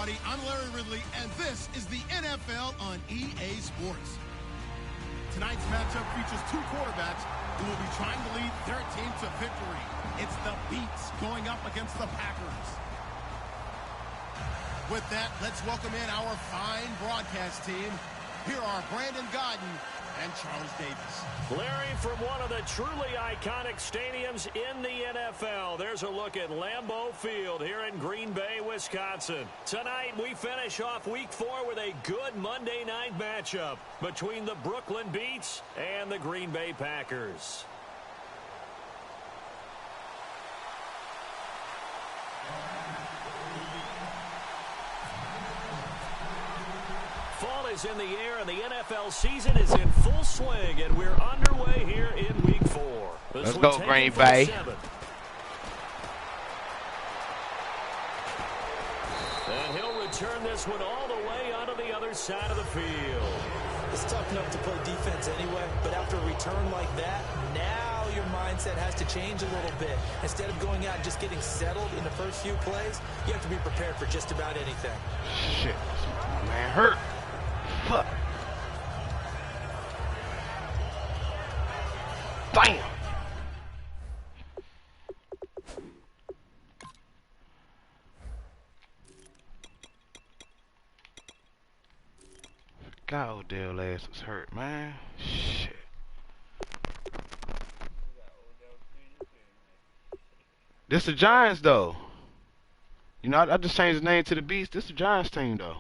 everybody. I'm Larry Ridley, and this is the NFL on EA Sports. Tonight's matchup features two quarterbacks who will be trying to lead their team to victory. It's the Beats going up against the Packers. With that, let's welcome in our fine broadcast team. Here are Brandon Godden and Charles Davis. Larry, from one of the truly iconic stadiums in the NFL, there's a look at Lambeau Field here in Green Bay, Wisconsin. Tonight, we finish off Week 4 with a good Monday night matchup between the Brooklyn Beats and the Green Bay Packers. Fall is in the air, and the NFL season is in full swing, and we're underway here in Week 4. Let's go, Green Bay. And he'll return this one all the way onto the other side of the field. It's tough enough to play defense anyway, but after a return like that, now your mindset has to change a little bit. Instead of going out and just getting settled in the first few plays, you have to be prepared for just about anything. Shit, my man hurt. Fuck. Damn. God, Odell ass was hurt, man. Shit. This the Giants, though. You know, I just changed the name to the Beast. This the Giants team, though.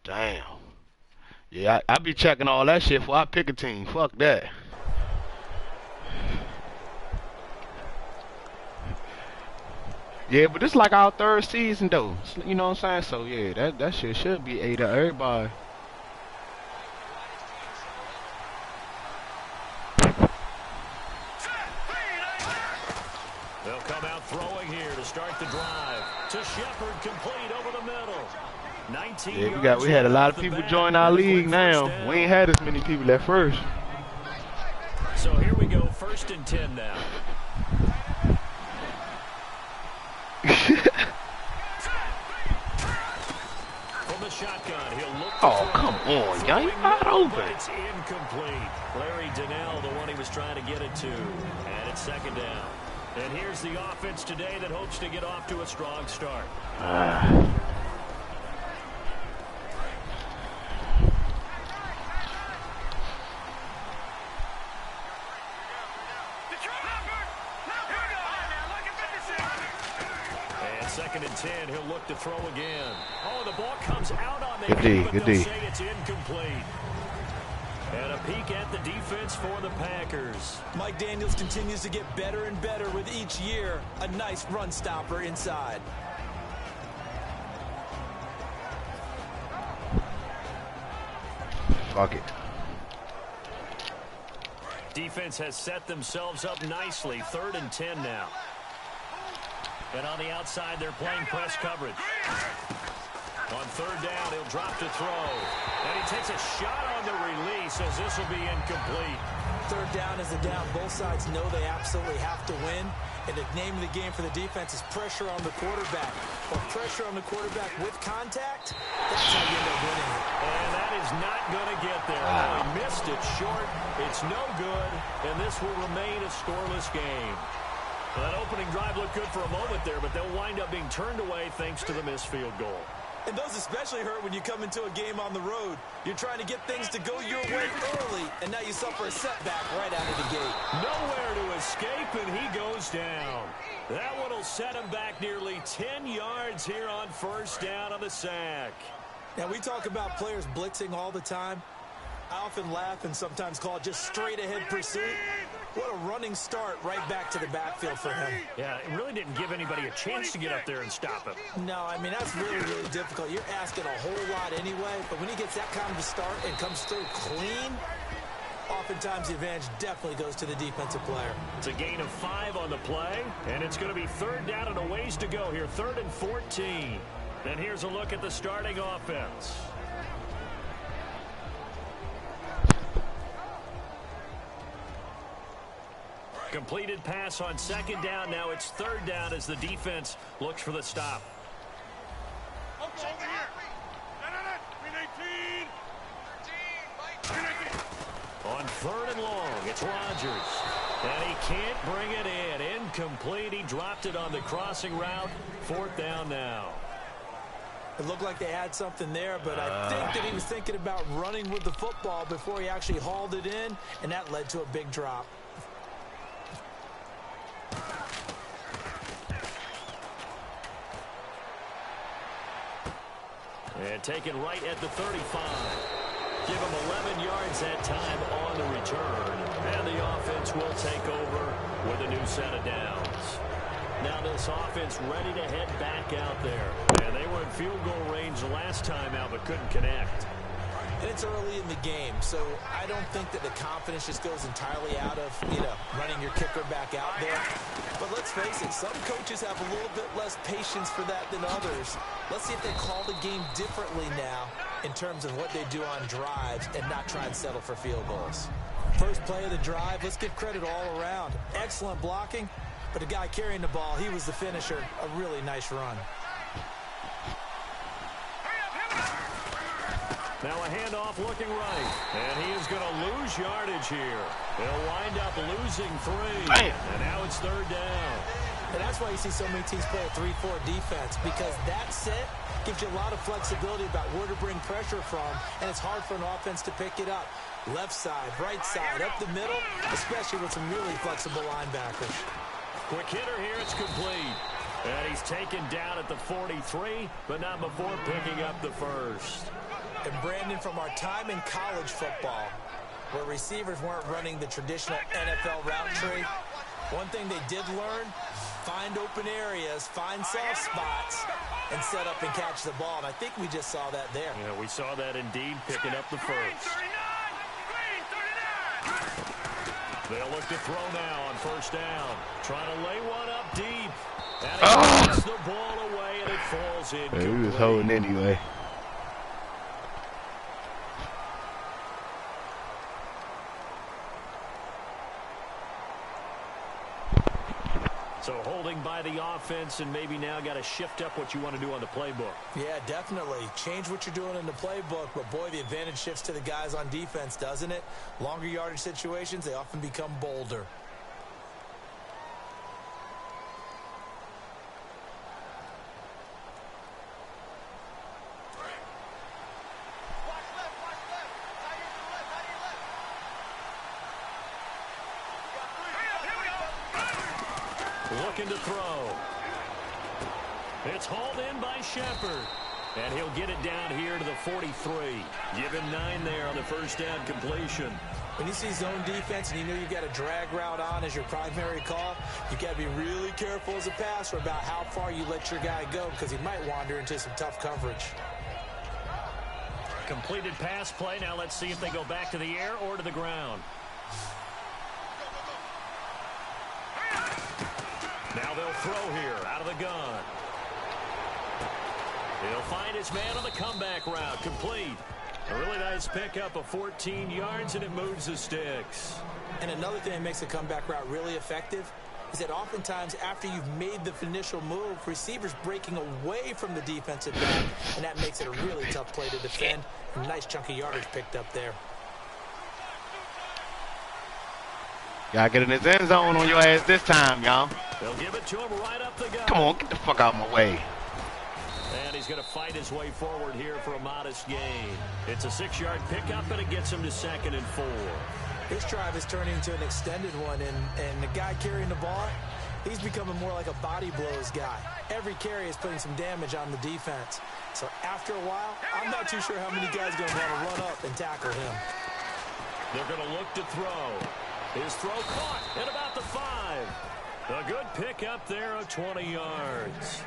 Damn. Yeah, I be checking all that shit before I pick a team. Fuck that. Yeah, but this like our third season though. You know what I'm saying? So yeah, that shit should be A to everybody. They'll come out throwing here to start the drive. To Shepard, complete over the middle. 19 yeah, we had a lot of people join our league now. We ain't had as many people at first. So here we go, 1st and 10 now. From the shotgun, he'll look. Oh, come on, y'all. You not open. It's incomplete. Larry Donnell, the one he was trying to get it to. And it's 2nd down. And here's the offense today that hopes to get off to a strong start. And 2nd and 10, he'll look to throw again. Oh, the ball comes out on the good D. Say it's incomplete. And a peek at the defense for the Packers. Mike Daniels continues to get better and better with each year. A nice run stopper inside. Fuck it. Defense has set themselves up nicely. 3rd and 10 now. And on the outside, they're playing press coverage. On 3rd down, he'll drop to throw. And he takes a shot on the release as this will be incomplete. 3rd down is a down. Both sides know they absolutely have to win. And the name of the game for the defense is pressure on the quarterback. Or pressure on the quarterback with contact, that's how you end up winning it. And that is not going to get there. He missed it short. It's no good. And this will remain a scoreless game. Well, that opening drive looked good for a moment there, but they'll wind up being turned away thanks to the missed field goal. And those especially hurt when you come into a game on the road. You're trying to get things to go your way early, and now you suffer a setback right out of the gate. Nowhere to escape, and he goes down. That one will set him back nearly 10 yards here on 1st down on the sack. Now, we talk about players blitzing all the time. I often laugh and sometimes call it just straight-ahead pursuit. What a running start right back to the backfield for him. Yeah, it really didn't give anybody a chance to get up there and stop him. No, I mean, that's really, really difficult. You're asking a whole lot anyway, but when he gets that kind of a start and comes through clean, oftentimes the advantage definitely goes to the defensive player. It's a gain of 5 on the play, and it's going to be 3rd down and a ways to go here, 3rd and 14. And here's a look at the starting offense. Completed pass on second down. Now it's third down as the defense looks for the stop. On third and long, it's Rodgers. And he can't bring it in. Incomplete. He dropped it on the crossing route. Fourth down now. It looked like they had something there, but I think that he was thinking about running with the football before he actually hauled it in, and that led to a big drop. And taken right at the 35. Give him 11 yards that time on the return. And the offense will take over with a new set of downs. Now this offense ready to head back out there. And they were in field goal range last time out but couldn't connect. And it's early in the game, so I don't think that the confidence just goes entirely out of, running your kicker back out there. But let's face it, some coaches have a little bit less patience for that than others. Let's see if they call the game differently now in terms of what they do on drives and not try and settle for field goals. First play of the drive, let's give credit all around. Excellent blocking, but the guy carrying the ball, he was the finisher. A really nice run. Now a handoff looking right. And he is going to lose yardage here. They'll wind up losing 3. Bam. And now it's third down. And that's why you see so many teams play a 3-4 defense, because that set gives you a lot of flexibility about where to bring pressure from, and it's hard for an offense to pick it up. Left side, right side, up the middle, especially with some really flexible linebackers. Quick hitter here, it's complete. And he's taken down at the 43, but not before picking up the first. And Brandon, from our time in college football, where receivers weren't running the traditional NFL route tree, one thing they did learn, find open areas, find soft spots, and set up and catch the ball. And I think we just saw that there. Yeah, we saw that indeed, picking up the first. They'll look to throw now on first down. Trying to lay one up deep. And he gets the ball away, and it falls in. Yeah, he was holding anyway. So holding by the offense, and maybe now got to shift up what you want to do on the playbook. Yeah, definitely. Change what you're doing in the playbook, but boy, the advantage shifts to the guys on defense, doesn't it? Longer yardage situations, they often become bolder. Looking to throw. It's hauled in by Shepard. And he'll get it down here to the 43. Give him 9 there on the first down completion. When you see zone defense and you know you've got a drag route on as your primary call, you've got to be really careful as a passer about how far you let your guy go, because he might wander into some tough coverage. Completed pass play. Now let's see if they go back to the air or to the ground. Now they'll throw here out of the gun. He'll find his man on the comeback route. Complete. A really nice pickup of 14 yards, and it moves the sticks. And another thing that makes the comeback route really effective is that oftentimes after you've made the initial move, receivers breaking away from the defensive back, and that makes it a really tough play to defend. A nice chunk of yardage picked up there. Y'all get in his end zone on your ass this time, y'all. They'll give it to him right up the gut. Come on, get the fuck out of my way. And he's going to fight his way forward here for a modest gain. It's a 6-yard pickup, and it gets him to 2nd and 4. This drive is turning into an extended one, and the guy carrying the ball, he's becoming more like a body blows guy. Every carry is putting some damage on the defense. So after a while, I'm not too sure how many guys are going to want to run up and tackle him. They're going to look to throw. His throw caught at about the 5. A good pickup there of 20 yards.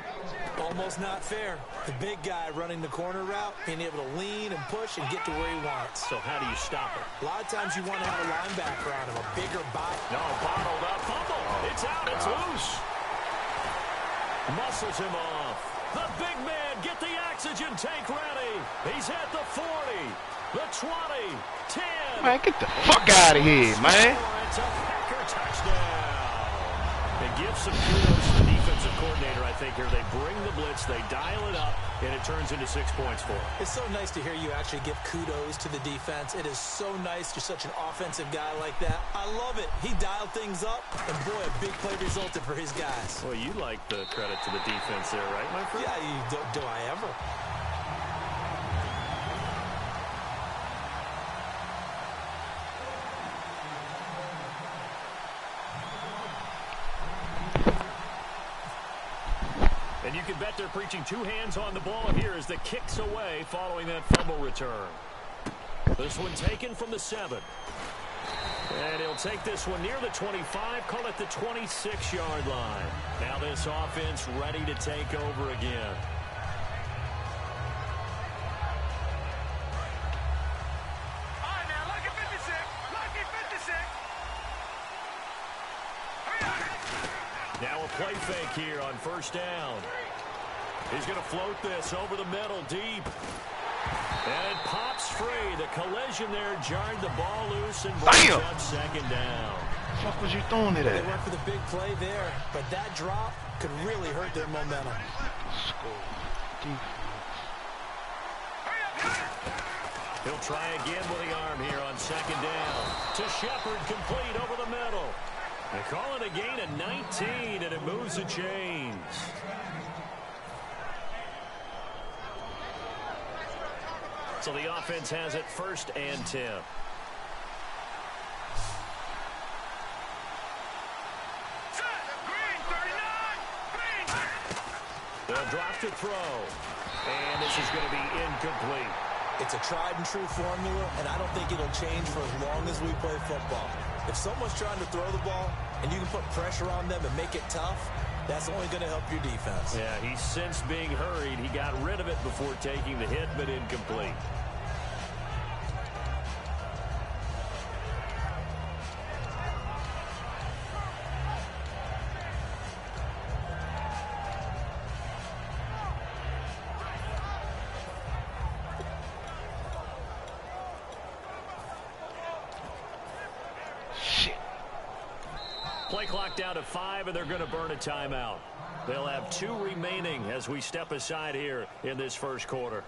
Almost not fair. The big guy running the corner route, being able to lean and push and get to where he wants. So how do you stop it? A lot of times you want to have a linebacker on him, a bigger body. No, bottled up. Fumble. It's out. It's loose. Muscles him off. The big man, get the oxygen tank ready. He's at the 40. The 20, 10. Man, get the fuck out of here, man. It's a Packer touchdown. It gives some kudos to the defensive coordinator, I think, here. They bring the blitz, they dial it up, and it turns into 6 points for them. It's so nice to hear you actually give kudos to the defense. It is so nice. You're such an offensive guy like that. I love it. He dialed things up, and boy, a big play resulted for his guys. Well, you like the credit to the defense there, right, my friend? Yeah, do I ever? And you can bet they're preaching two hands on the ball here as the kick's away following that fumble return. This one taken from the 7. And he'll take this one near the 25, call it the 26-yard line. Now this offense ready to take over again. All right, now, lucky 56. Lucky 56. Now a play fake here on first down. He's going to float this over the middle deep. And it pops free. The collision there jarred the ball loose and brings up second down. What the fuck was you throwing it They at? went for the big play there, but that drop could really hurt their momentum. He'll try again with the arm here on second down. To Shepard, complete over the middle. They call it a gain of 19, and it moves the chains. So the offense has it 1st and 10. They'll drop to throw. And this is going to be incomplete. It's a tried and true formula, and I don't think it'll change for as long as we play football. If someone's trying to throw the ball and you can put pressure on them and make it tough, that's only going to help your defense. Yeah, he's since being hurried. He got rid of it before taking the hit, but incomplete. Play clock down to 5, and they're going to burn a timeout. They'll have 2 remaining as we step aside here in this first quarter.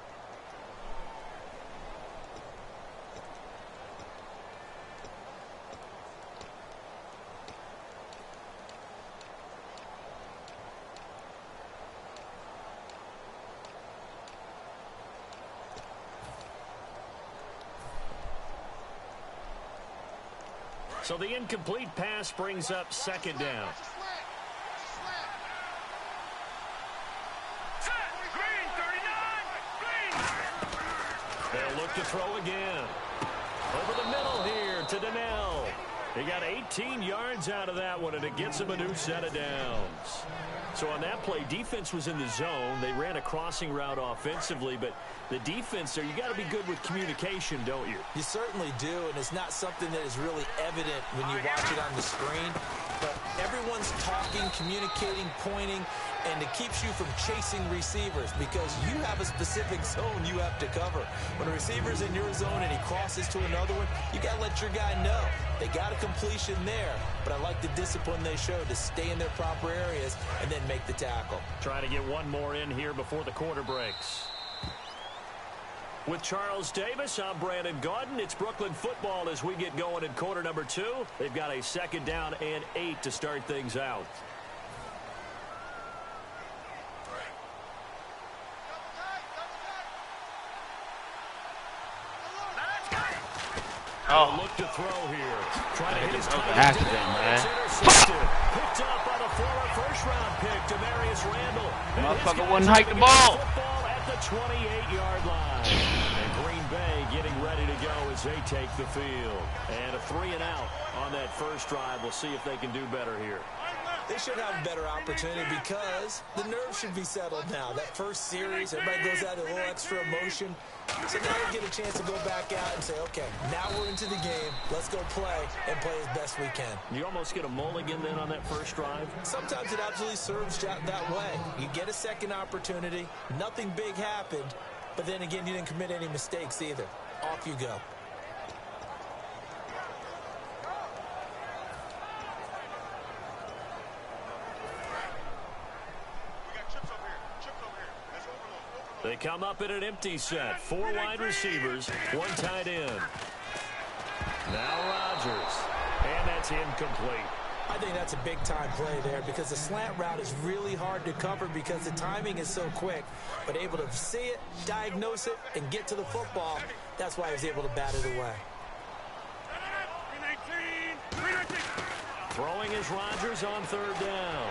So the incomplete pass brings up second down. They'll look to throw again. Over the middle here to Donnell. He got 18 yards out of that one, and it gets him a new set of downs. So on that play, defense was in the zone. They ran a crossing route offensively, but the defense there, you got to be good with communication, don't you? You certainly do, and it's not something that is really evident when you watch it on the screen. But everyone's talking, communicating, pointing, and it keeps you from chasing receivers because you have a specific zone you have to cover. When a receiver's in your zone and he crosses to another one, you got to let your guy know. They got a completion there, but I like the discipline they showed to stay in their proper areas and then make the tackle. Trying to get one more in here before the quarter breaks. With Charles Davis, I'm Brandon Gaudin. It's Brooklyn football as we get going in quarter number 2. They've got a second down and 8 to start things out. Oh, Look to throw here. Trying to hit his tight accident, end. man. It's intercepted. Picked up by the former first-round pick, Demarius Randall. And motherfucker his wouldn't guys hike the are gonna ball. get Football at the 28-yard line. And Green Bay getting ready to go as they take the field. And a 3-and-out on that first drive. We'll see if they can do better here. They should have a better opportunity because the nerves should be settled now. That first series, everybody goes out a little extra emotion. So now we get a chance to go back out and say, okay, now we're into the game. Let's go play and play as best we can. You almost get a mulligan then on that first drive? Sometimes it absolutely serves that way. You get a second opportunity. Nothing big happened. But then again, you didn't commit any mistakes either. Off you go. They come up in an empty set. 4 wide receivers, 1 tight end. Now Rodgers. And that's incomplete. I think that's a big-time play there because the slant route is really hard to cover because the timing is so quick. But able to see it, diagnose it, and get to the football, that's why he was able to bat it away. Throwing is Rodgers on 3rd down.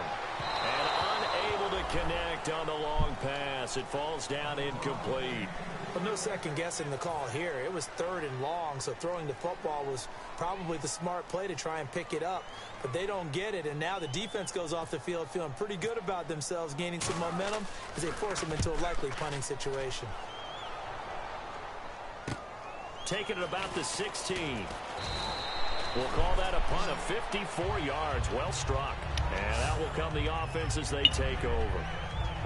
And unable to connect on the long pass. It falls down incomplete. But no second guessing the call here. It was 3rd and long, so throwing the football was probably the smart play to try and pick it up. But they don't get it, and now the defense goes off the field feeling pretty good about themselves, gaining some momentum as they force them into a likely punting situation. Taking it about the 16. We'll call that a punt of 54 yards. Well struck. And out will come the offense as they take over.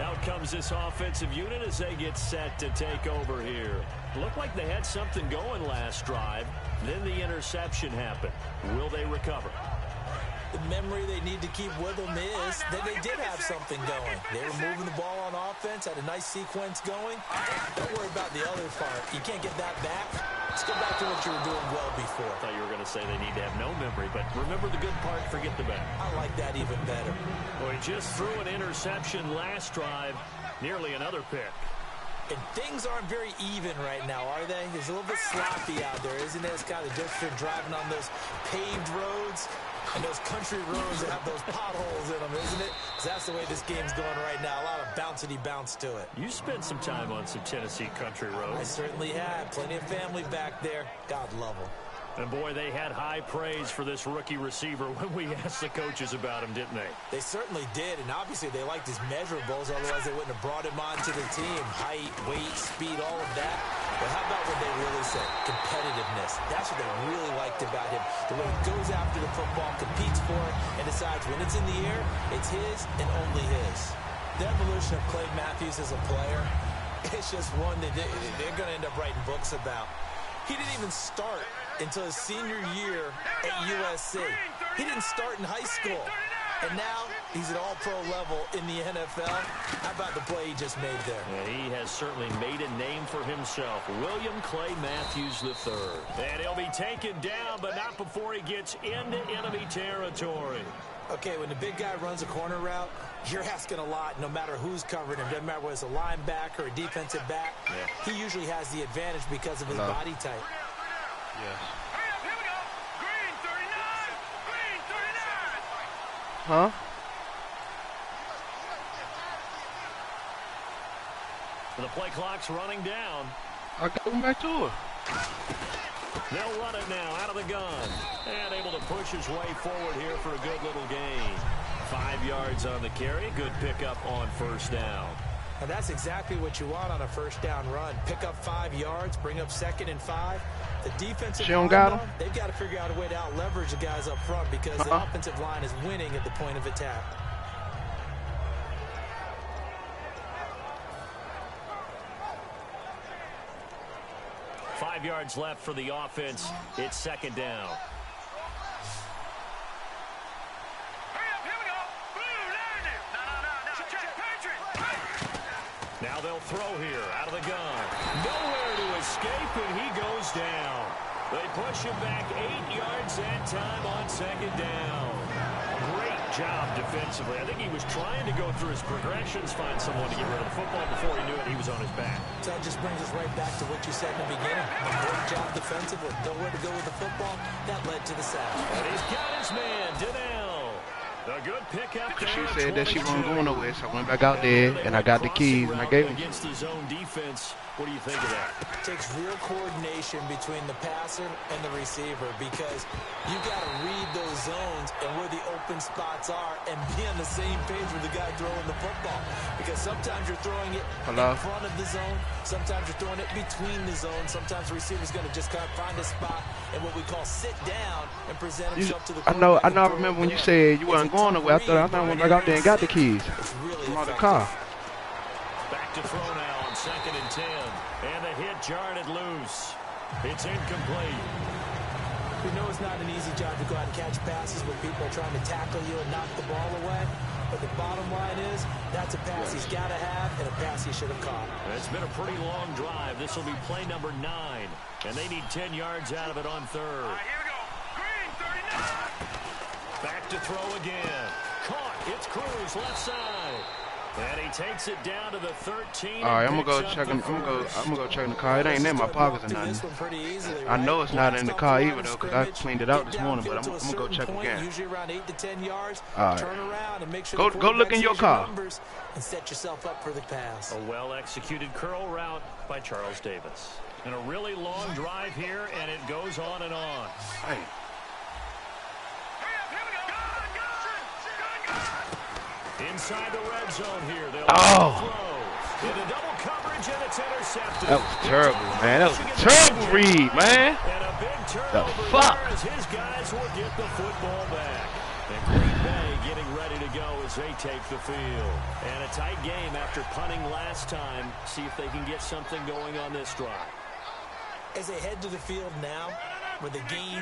Out comes this offensive unit as they get set to take over here. Looked like they had something going last drive. Then the interception happened. Will they recover? The memory they need to keep with them is that they did have something going. They were moving the ball on offense, had a nice sequence going. Don't worry about the other part. You can't get that back. Let's go back to what you were doing well before. I thought you were going to say they need to have no memory, but remember the good part, forget the bad. I like that even better. Well, he just threw an interception last drive, nearly another pick. And things aren't very even right now, are they? It's a little bit sloppy out there, isn't it? It's kind of different driving on those paved roads and those country roads that have those potholes in them, isn't it? Because that's the way this game's going right now. A lot of bouncy bounce to it. You spent some time on some Tennessee country roads. I certainly have. Plenty of family back there. God love them. And boy, they had high praise for this rookie receiver when we asked the coaches about him, didn't they? They certainly did, and obviously they liked his measurables, otherwise they wouldn't have brought him onto the team. Height, weight, speed, all of that. But how about what they really said? Competitiveness. That's what they really liked about him. The way he goes after the football, competes for it, and decides when it's in the air, it's his and only his. The evolution of Clay Matthews as a player, it's just one that they're going to end up writing books about. He didn't even start until his senior year at USC. He didn't start in high school. And now he's at all-pro level in the NFL. How about the play he just made there? Yeah, he has certainly made a name for himself. William Clay Matthews III. And he'll be taken down, but not before he gets into enemy territory. Okay, when the big guy runs a corner route, you're asking a lot no matter who's covering him. Doesn't matter whether it's a linebacker or a defensive back. Yeah. He usually has the advantage because of his body type. Yes. Here we go. Green 39. Green 39. Huh? The play clock's running down. I got him back to it. They'll run it now out of the gun. And able to push his way forward here for a good little gain. 5 yards on the carry. Good pickup on 1st down. And that's exactly what you want on a 1st down run. Pick up 5 yards, bring up 2nd and 5. The defensive line, though, they've got to figure out a way to out-leverage the guys up front because the offensive line is winning at the point of attack. Five yards left for the offense. It's 2nd down. Now they'll throw here out of the gun. Nowhere to escape, and he goes down. They push him back 8 yards that time on 2nd down. Great job defensively. I think he was trying to go through his progressions, find someone to get rid of the football. Before he knew it, he was on his back. So that just brings us right back to what you said in the beginning. A great job defensively. Nowhere to go with the football. That led to the sack. And he's got his man, Donnell. A good pickup there. She said that she wasn't going nowhere, so I went back out there and I got the keys and I gave them. Against the zone defense, what do you think of that? It takes real coordination between the passer and the receiver because you got to read those zones and where the open spots are and be on the same page with the guy throwing the football. Because sometimes you're throwing it in front of the zone, sometimes you're throwing it between the zone, sometimes the receiver's going to just kind of find a spot and what we call sit down and present himself to the quarterback. I remember when you said you weren't going nowhere. I thought I went back out there and got the keys from out the car. Back to throw now on 2nd and 10. And the hit jarred it loose. It's incomplete. We know it's not an easy job to go out and catch passes when people are trying to tackle you and knock the ball away. But the bottom line is, that's a pass he's got to have and a pass he should have caught. It's been a pretty long drive. This will be play number 9. And they need 10 yards out of it on third. All right, here we go. Green, 39. Back to throw again. Caught. It's Cruz, left side. And he takes it down to the 13. All right, I'm gonna go check. I'm gonna go check in the car. It ain't in my pockets or nothing. I know it's not in the car either though, cause I cleaned it out this morning. But I'm gonna go check again. Usually around 8 to 10 yards. All Turn right. around and make sure Go look in your car. And set yourself up for the pass. A well-executed curl route by Charles Davis. And a really long drive here, and it goes on and on. Hey. Inside the red zone here. They'll throw. Into double coverage, and it's intercepted. That was terrible, man. That was a terrible read, man. And a big turnover fuck? there as his guys will get the football back. And Green Bay getting ready to go as they take the field. And a tight game after punting last time. See if they can get something going on this drive. As they head to the field now, with the game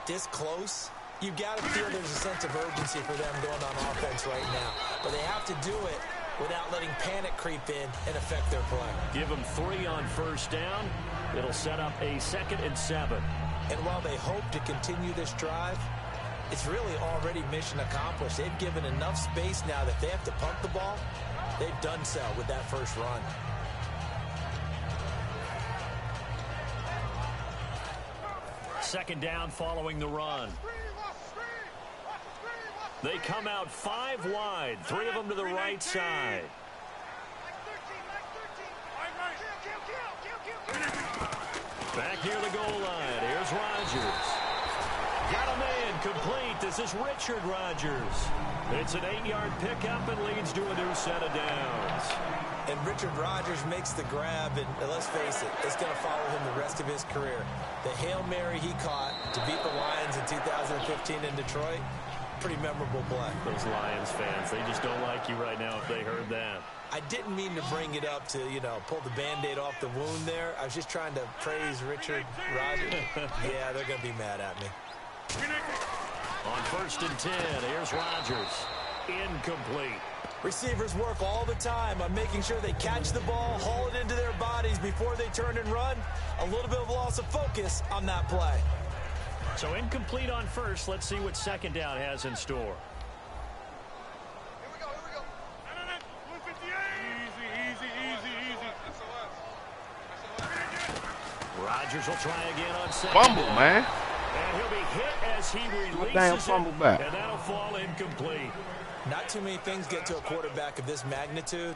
this close, you've got to feel there's a sense of urgency for them going on offense right now. But they have to do it without letting panic creep in and affect their play. Give them 3 on first down. It'll set up a 2nd and 7. And while they hope to continue this drive, it's really already mission accomplished. They've given enough space now that if they have to punt the ball, they've done so with that first run. Second down following the run. They come out 5 wide, 3 of them to the right side. Back near the goal line. Here's Rodgers. Got a man complete. This is Richard Rodgers. It's an 8-yard pickup and leads to a new set of downs. And Richard Rodgers makes the grab, and let's face it, it's going to follow him the rest of his career. The Hail Mary he caught to beat the Lions in 2015 in Detroit, pretty memorable play. Those Lions fans, they just don't like you right now if they heard that. I didn't mean to bring it up to, pull the Band-Aid off the wound there. I was just trying to praise Richard Rodgers. Yeah, they're going to be mad at me. On 1st and 10, here's Rodgers. Incomplete. Receivers work all the time on making sure they catch the ball, haul it into their bodies before they turn and run. A little bit of loss of focus on that play. So incomplete on first. Let's see what second down has in store. Here we go. Easy. Rodgers will try again on second Fumble, down. man. And he'll be hit as he releases damn fumble it, back. and that'll fall incomplete. Not too many things get to a quarterback of this magnitude,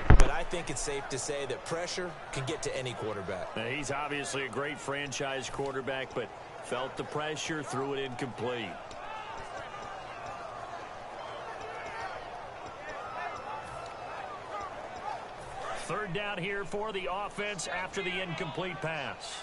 but I think it's safe to say that pressure can get to any quarterback. Now, he's obviously a great franchise quarterback, but felt the pressure, threw it incomplete. Third down here for the offense after the incomplete pass.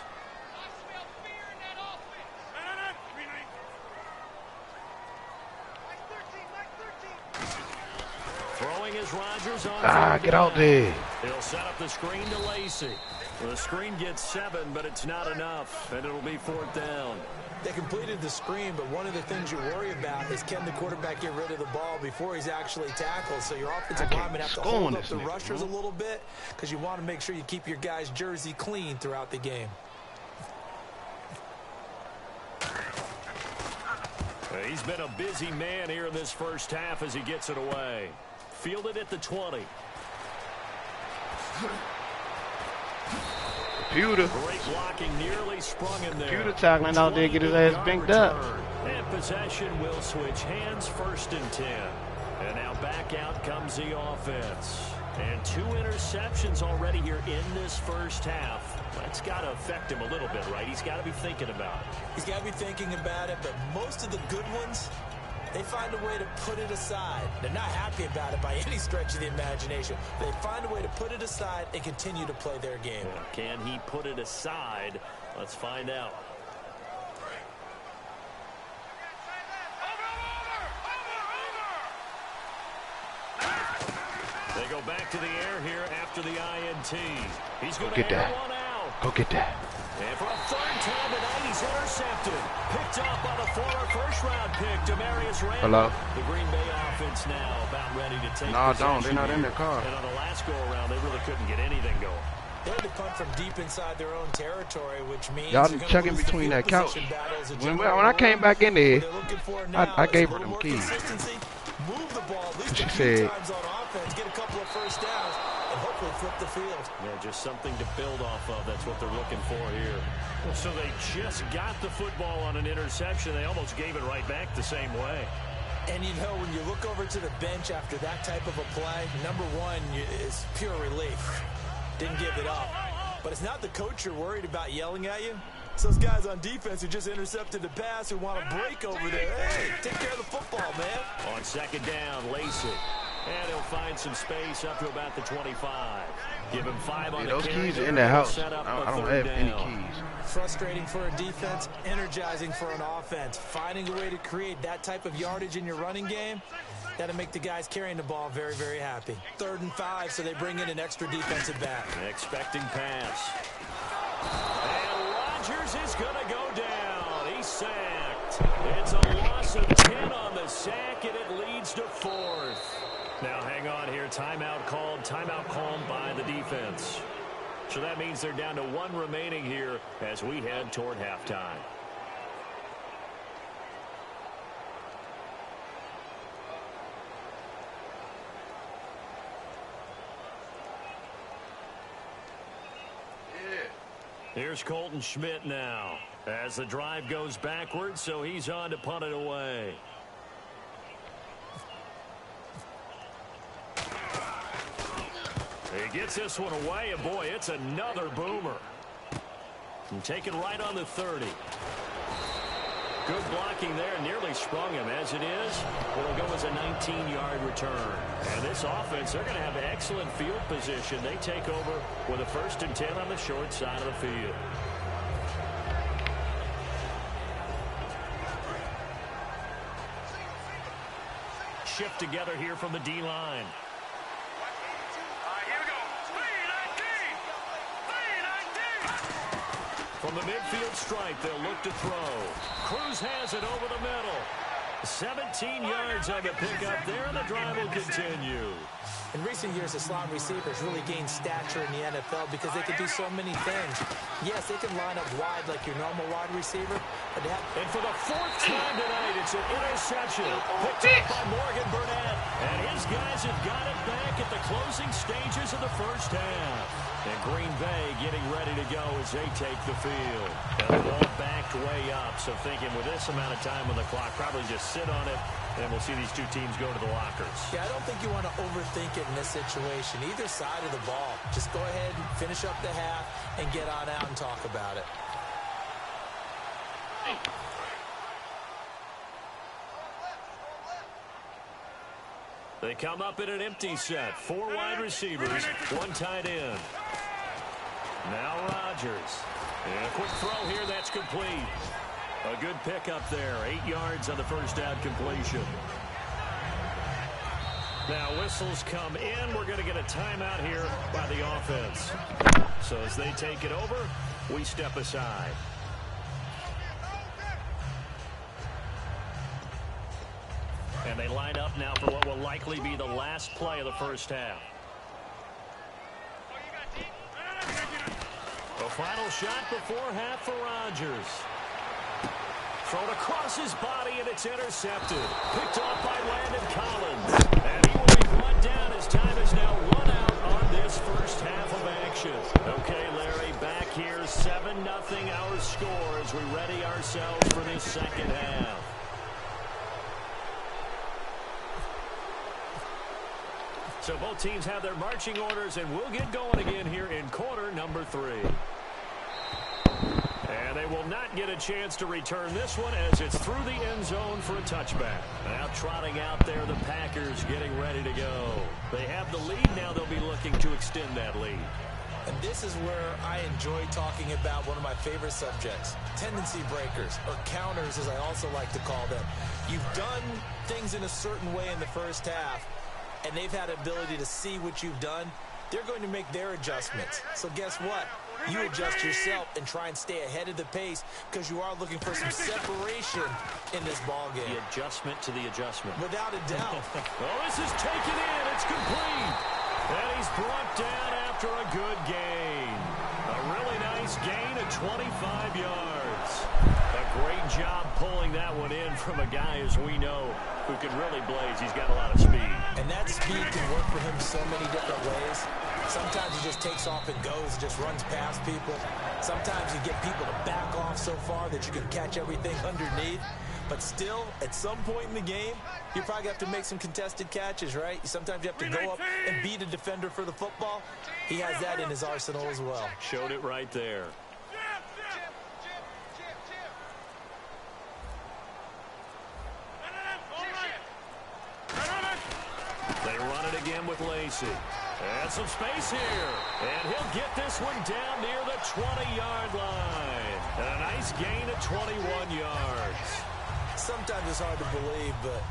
Throwing is Rodgers on Get out there. He'll set up the screen to Lacey. Well, the screen gets 7, but it's not enough, and it'll be 4th down. They completed the screen, but one of the things you worry about is can the quarterback get rid of the ball before he's actually tackled. So your offensive linemen have to hold up the rushers a little bit because you want to make sure you keep your guy's jersey clean throughout the game. He's been a busy man here in this first half as he gets it away. Fielded at the 20. Computer. Great blocking, nearly sprung in there. Computer tackling out there, get his ass binked up. And possession will switch hands, 1st and 10. And now back out comes the offense. And 2 interceptions already here in this first half. That's got to affect him a little bit, right? He's got to be thinking about it. He's got to be thinking about it, but most of the good ones, they find a way to put it aside. They're not happy about it by any stretch of the imagination. They find a way to put it aside and continue to play their game. Can he put it aside? Let's find out. They go back to the air here after the INT. He's going to get that. one out. Go get that. And for a third time tonight, he's intercepted. Picked up by the former first-round pick, Demarius Randall. Hello? The Green Bay offense now about ready to take No, possession. they're not in their car. And on the last go-around, they really couldn't get anything going. They had to punt from deep inside their own territory, which means Y'all checking between that couch. When I came back in there, I gave her them keys. Move the ball at least She a few said, times on offense, get a couple of first downs, and hopefully flip the field. Yeah, just something to build off of. That's what they're looking for here. So they just got the football on an interception. They almost gave it right back the same way. And, you know, when you look over to the bench after that type of a play, number one is pure relief. Didn't give it up. But it's not the coach you're worried about yelling at you. It's those guys on defense who just intercepted the pass who want to break over there. Hey, take care of the football, man. On second down, Lacey. And he'll find some space up to about the 25. Give him 5 on the those carry. keys are in the house. Set up I a don't third have any down. keys. Frustrating for a defense, energizing for an offense. Finding a way to create that type of yardage in your running game, that'll make the guys carrying the ball very, very happy. 3rd and 5, so they bring in an extra defensive back. Expecting pass. And Rodgers is going to go down. He's sacked. It's a loss of 10 on the sack, and it leads to 4th. Now hang on here. Timeout called by the defense. So that means they're down to 1 remaining here as we head toward halftime. Here's Colton Schmidt now as the drive goes backwards, so he's on to punt it away. He gets this one away, and boy, it's another boomer. And taken right on the 30. Good blocking there, nearly sprung him. As it is, it'll go as a 19-yard return. And this offense, they're going to have excellent field position. They take over with a 1st and 10 on the short side of the field. Shift together here from the D-line. From the midfield stripe, they'll look to throw. Cruz has it over the middle. 17 yards on the pickup there, and the drive will continue. In recent years, the slot receivers really gained stature in the NFL because they can do so many things. Yes, they can line up wide like your normal wide receiver, but they have... And for the 4th time tonight, it's an interception. Picked up by Morgan Burnett. And his guys have got it back at the closing stages of the first half. And Green Bay getting ready to go as they take the field. And the ball backed way up, so thinking with this amount of time on the clock, probably just sit on it, and we'll see these two teams go to the lockers. Yeah, I don't think you want to overthink it in this situation. Either side of the ball. Just go ahead and finish up the half and get on out and talk about it. They come up in an empty set. 4 wide receivers, 1 tight end. Now Rodgers. And a quick throw here, that's complete. A good pickup there. 8 yards on the first down completion. Now whistles come in. We're going to get a timeout here by the offense. So as they take it over, we step aside. And they line up now for what will likely be the last play of the first half. The final shot before half for Rodgers. Thrown across his body, and it's intercepted. Picked off by Landon Collins. And he will be brought down as time is now run out on this first half of action. Okay, Larry, back here, 7-0 our score as we ready ourselves for this second half. So both teams have their marching orders, and we'll get going again here in quarter number 3. And they will not get a chance to return this one as it's through the end zone for a touchback. Now trotting out there, the Packers getting ready to go. They have the lead. Now they'll be looking to extend that lead. And this is where I enjoy talking about one of my favorite subjects, tendency breakers, or counters as I also like to call them. You've done things in a certain way in the first half, and they've had ability to see what you've done they're going to make their adjustments. So guess what? You adjust yourself and try and stay ahead of the pace because you are looking for some separation in this ball game. The adjustment to the adjustment. Without a doubt. Well, this is taken in. It's complete. And he's brought down after a good gain. A really nice gain of 25 yards. A great job pulling that one in from a guy, as we know, who can really blaze. He's got a lot of speed. And that speed can work for him so many different ways. Sometimes he just takes off and goes, just runs past people. Sometimes you get people to back off so far that you can catch everything underneath. But still, at some point in the game, you probably have to make some contested catches, right? Sometimes you have to go up and beat a defender for the football. He has that in his arsenal as well. Showed it right there. They run it again with Lacey. And some space here. And he'll get this one down near the 20-yard line. And a nice gain of 21 yards. Sometimes it's hard to believe, but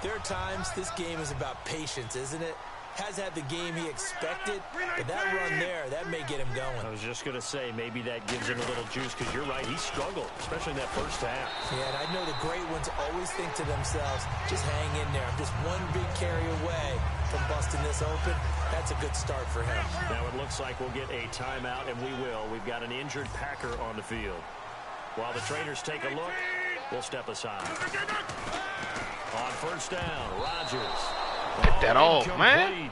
there are times this game is about patience, isn't it? Has had the game he expected, but that run there, that may get him going. I was just going to say, maybe that gives him a little juice, because you're right, he struggled, especially in that first half. Yeah, and I know the great ones always think to themselves, just hang in there. I'm just one big carry away from busting this open. That's a good start for him. Now it looks like we'll get a timeout, and we will. We've got an injured Packer on the field. While the trainers take a look, we'll step aside. On first down, Rodgers. Get that off, man.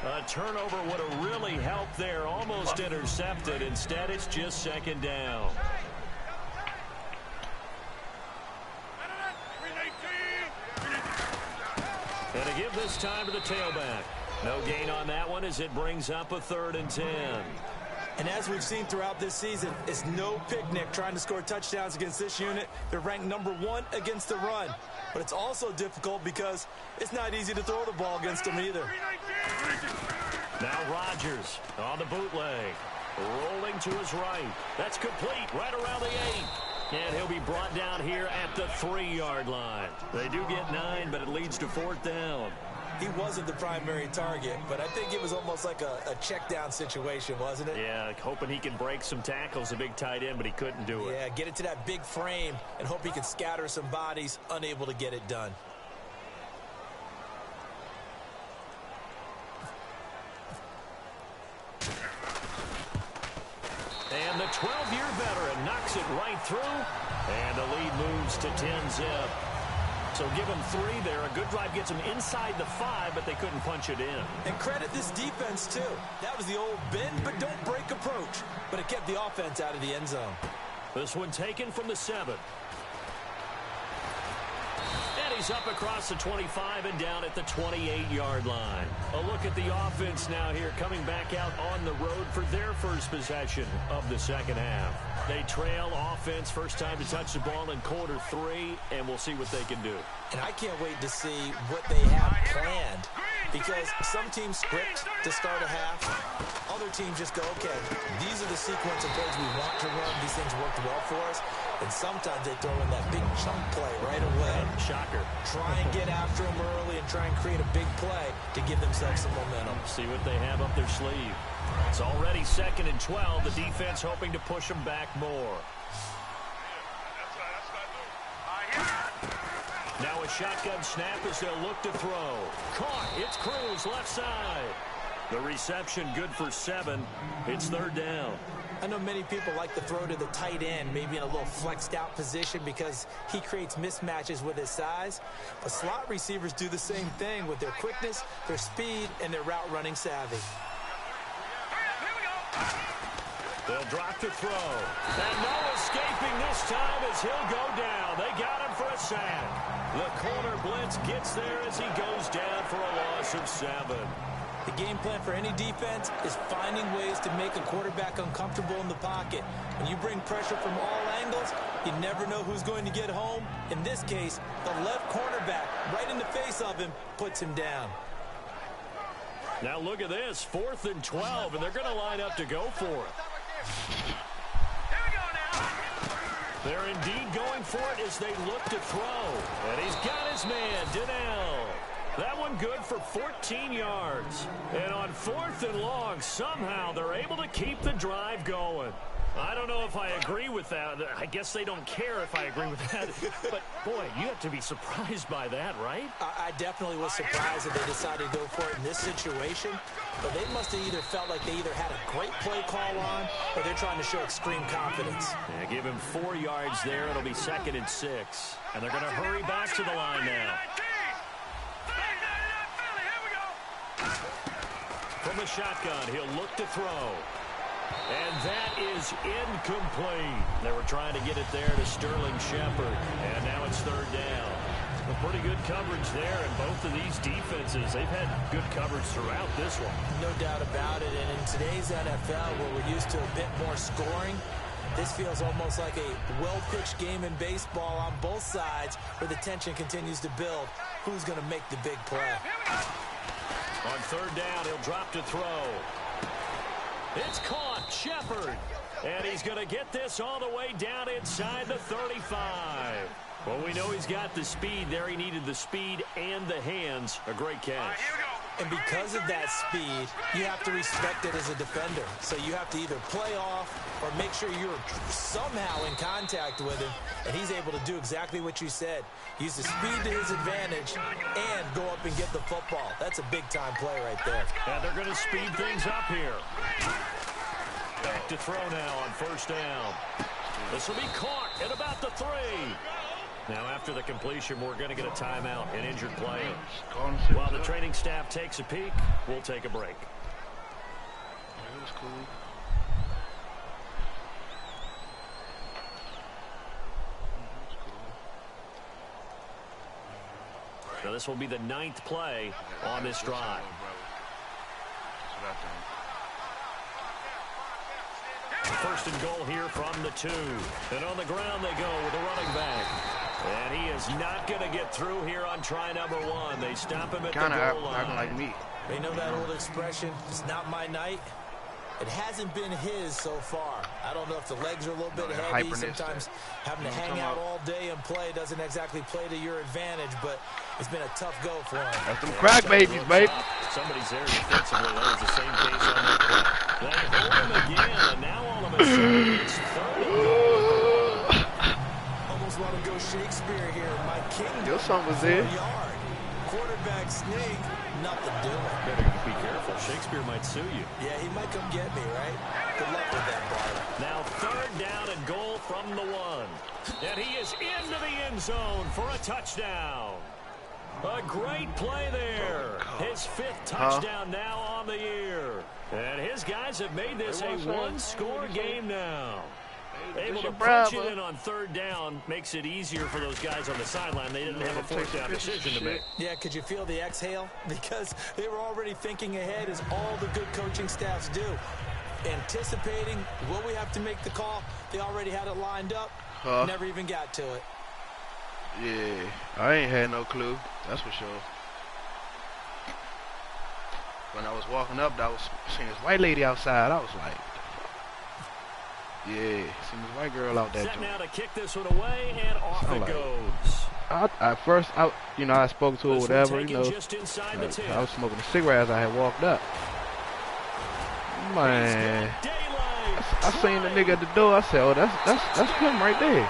A turnover would have really helped there. Almost intercepted. Instead, it's just second down. And to give this time to the tailback. No gain on that one as it brings up a 3rd and 10. And as we've seen throughout this season, it's no picnic trying to score touchdowns against this unit. They're ranked #1 against the run. But it's also difficult because it's not easy to throw the ball against them either. Now Rodgers on the bootleg. Rolling to his right. That's complete right around the 8. And he'll be brought down here at the 3-yard line. They do get 9, but it leads to 4th down. He wasn't the primary target, but I think it was almost like a check down situation, wasn't it? Yeah, hoping he can break some tackles, a big tight end, but he couldn't do it. Yeah, get it to that big frame and hope he can scatter some bodies, unable to get it done. And the 12-year veteran knocks it right through, and the lead moves to 10-zip. So give them 3 there. A good drive gets them inside the 5, but they couldn't punch it in. And credit this defense, too. That was the old bend but don't break approach. But it kept the offense out of the end zone. This one taken from the 7. And he's up across the 25 and down at the 28-yard line. A look at the offense now here, coming back out on the road for their first possession of the second half. They trail offense, first time to touch the ball in quarter 3, and we'll see what they can do. And I can't wait to see what they have planned, because some teams script to start a half. Other teams just go, okay, these are the sequence of plays we want to run. These things worked well for us. And sometimes they throw in that big chunk play right away. Shocker. Try and get after them early and try and create a big play to give themselves some momentum. See what they have up their sleeve. It's already 2nd and 12. The defense hoping to push them back more. Now a shotgun snap as they'll look to throw. Caught. It's Cruz left side. The reception good for 7. It's 3rd down. I know many people like to throw to the tight end, maybe in a little flexed out position because he creates mismatches with his size. But slot receivers do the same thing with their quickness, their speed, and their route running savvy. They'll drop to throw. And no escaping this time as he'll go down. They got him for a sack. The corner blitz gets there as he goes down for a loss of 7. The game plan for any defense is finding ways to make a quarterback uncomfortable in the pocket. When you bring pressure from all angles, you never know who's going to get home. In this case, the left cornerback right in the face of him puts him down. Now look at this, 4th and 12, and they're going to line up to go for it. They're indeed going for it as they look to throw. And he's got his man, Donnell. That one good for 14 yards. And on 4th and long, somehow they're able to keep the drive going. I don't know if I agree with that. I guess they don't care if I agree with that. But, boy, you have to be surprised by that, right? I definitely was surprised that they decided to go for it in this situation. But they must have either felt like they either had a great play call on or they're trying to show extreme confidence. Yeah, give him 4 yards there. It'll be 2nd and 6. And they're going to hurry back to the line now. From the shotgun, he'll look to throw. And that is incomplete. They were trying to get it there to Sterling Shepard. And now it's 3rd down. A pretty good coverage there, and both of these defenses, they've had good coverage throughout this one. No doubt about it. And in today's NFL, where we're used to a bit more scoring, this feels almost like a well-pitched game in baseball on both sides where the tension continues to build. Who's going to make the big play? On 3rd down, he'll drop to throw. It's caught, Shepard. And he's going to get this all the way down inside the 35. Well, we know he's got the speed there. He needed the speed and the hands. A great catch. And because of that speed, you have to respect it as a defender. So you have to either play off or make sure you're somehow in contact with him. And he's able to do exactly what you said. Use the speed to his advantage and go up and get the football. That's a big-time play right there. And they're going to speed things up here. Back to throw now on 1st down. This will be caught at about the 3. Now, after the completion, we're going to get a timeout, an injured player. While the training staff takes a peek, we'll take a break. That was cool. So this will be the 9th play on this drive. That's what I think. 1st and goal here from the 2. And on the ground they go with a running back. And he is not going to get through here on try number 1. They stop him at the goal line. Acting like me. They know that old expression, it's not my night. It hasn't been his so far. I don't know if the legs are a little bit heavy. Sometimes having to hang out all day and play doesn't exactly play to your advantage, but it's been a tough go for him. That's them crack babies, baby. Somebody's there defensively. That was the same case on that play. They hold him again, and now all of a sudden it's 3rd and goal. Almost want to go Shakespeare here. My king. Your son was there. Quarterback sneak, nothing doing. Better be careful. Shakespeare might sue you. Yeah, he might come get me, right? Good luck with that, Bart. Now 3rd down and goal from the 1. And he is into the end zone for a touchdown. A great play there. His 5th touchdown now on the year. And his guys have made this a one-score game now. Able to punch it in on 3rd down makes it easier for those guys on the sideline. They didn't have a 4th down decision to make. Yeah, could you feel the exhale? Because they were already thinking ahead, as all the good coaching staffs do. Anticipating, will we have to make the call? They already had it lined up. Never even got to it. Yeah, I ain't had no clue. That's for sure. When I was walking up, I was seeing this white lady outside. I was like, yeah, seen this white girl out there. Set now to kick this one away, and off it goes. At first, I spoke to her, whatever, Just inside the 10. I was smoking a cigarette as I had walked up. Man, I seen the nigga at the door. I said, oh, that's him right there.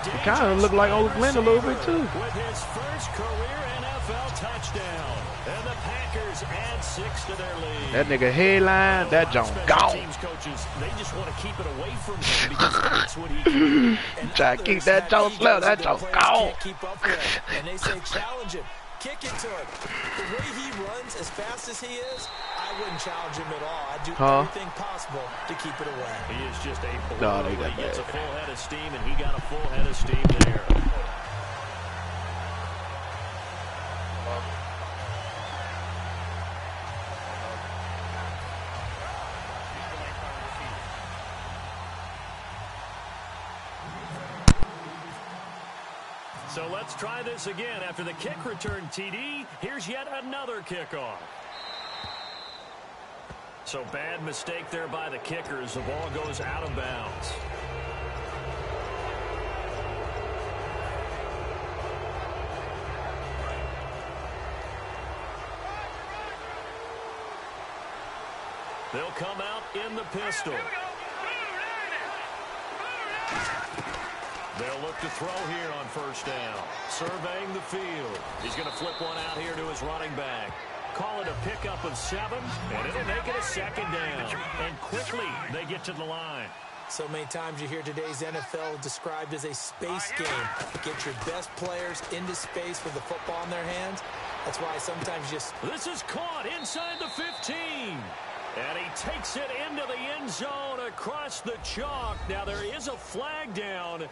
He kind of looked like old Glenn a little bit too. With his first career NFL touchdown, and the Packers add 6 to their lead. That nigga headline, that junk gone. Teams coaches, they just want to keep it away from him because that's what he can. Try to keep that junk slow, that junk gone. Keep up with him, and they say challenge him. Kick it to him. The way he runs, as fast as he is, I wouldn't challenge him at all. I'd do everything possible to keep it away. He is just a blow. No, they got he gets that. a full head of steam, and he got a full head of steam there. So let's try this again. After the kick return TD, here's yet another kickoff. So bad mistake there by the kickers. The ball goes out of bounds. They'll come out in the pistol. They'll look to throw here on first down. Surveying the field. He's going to flip one out here to his running back. Call it a pickup of 7, and it'll make it a second down. And quickly, they get to the line. So many times you hear today's NFL described as a space game. Get your best players into space with the football in their hands. That's why sometimes just... This is caught inside the 15. And he takes it into the end zone across the chalk. Now, there is a flag down,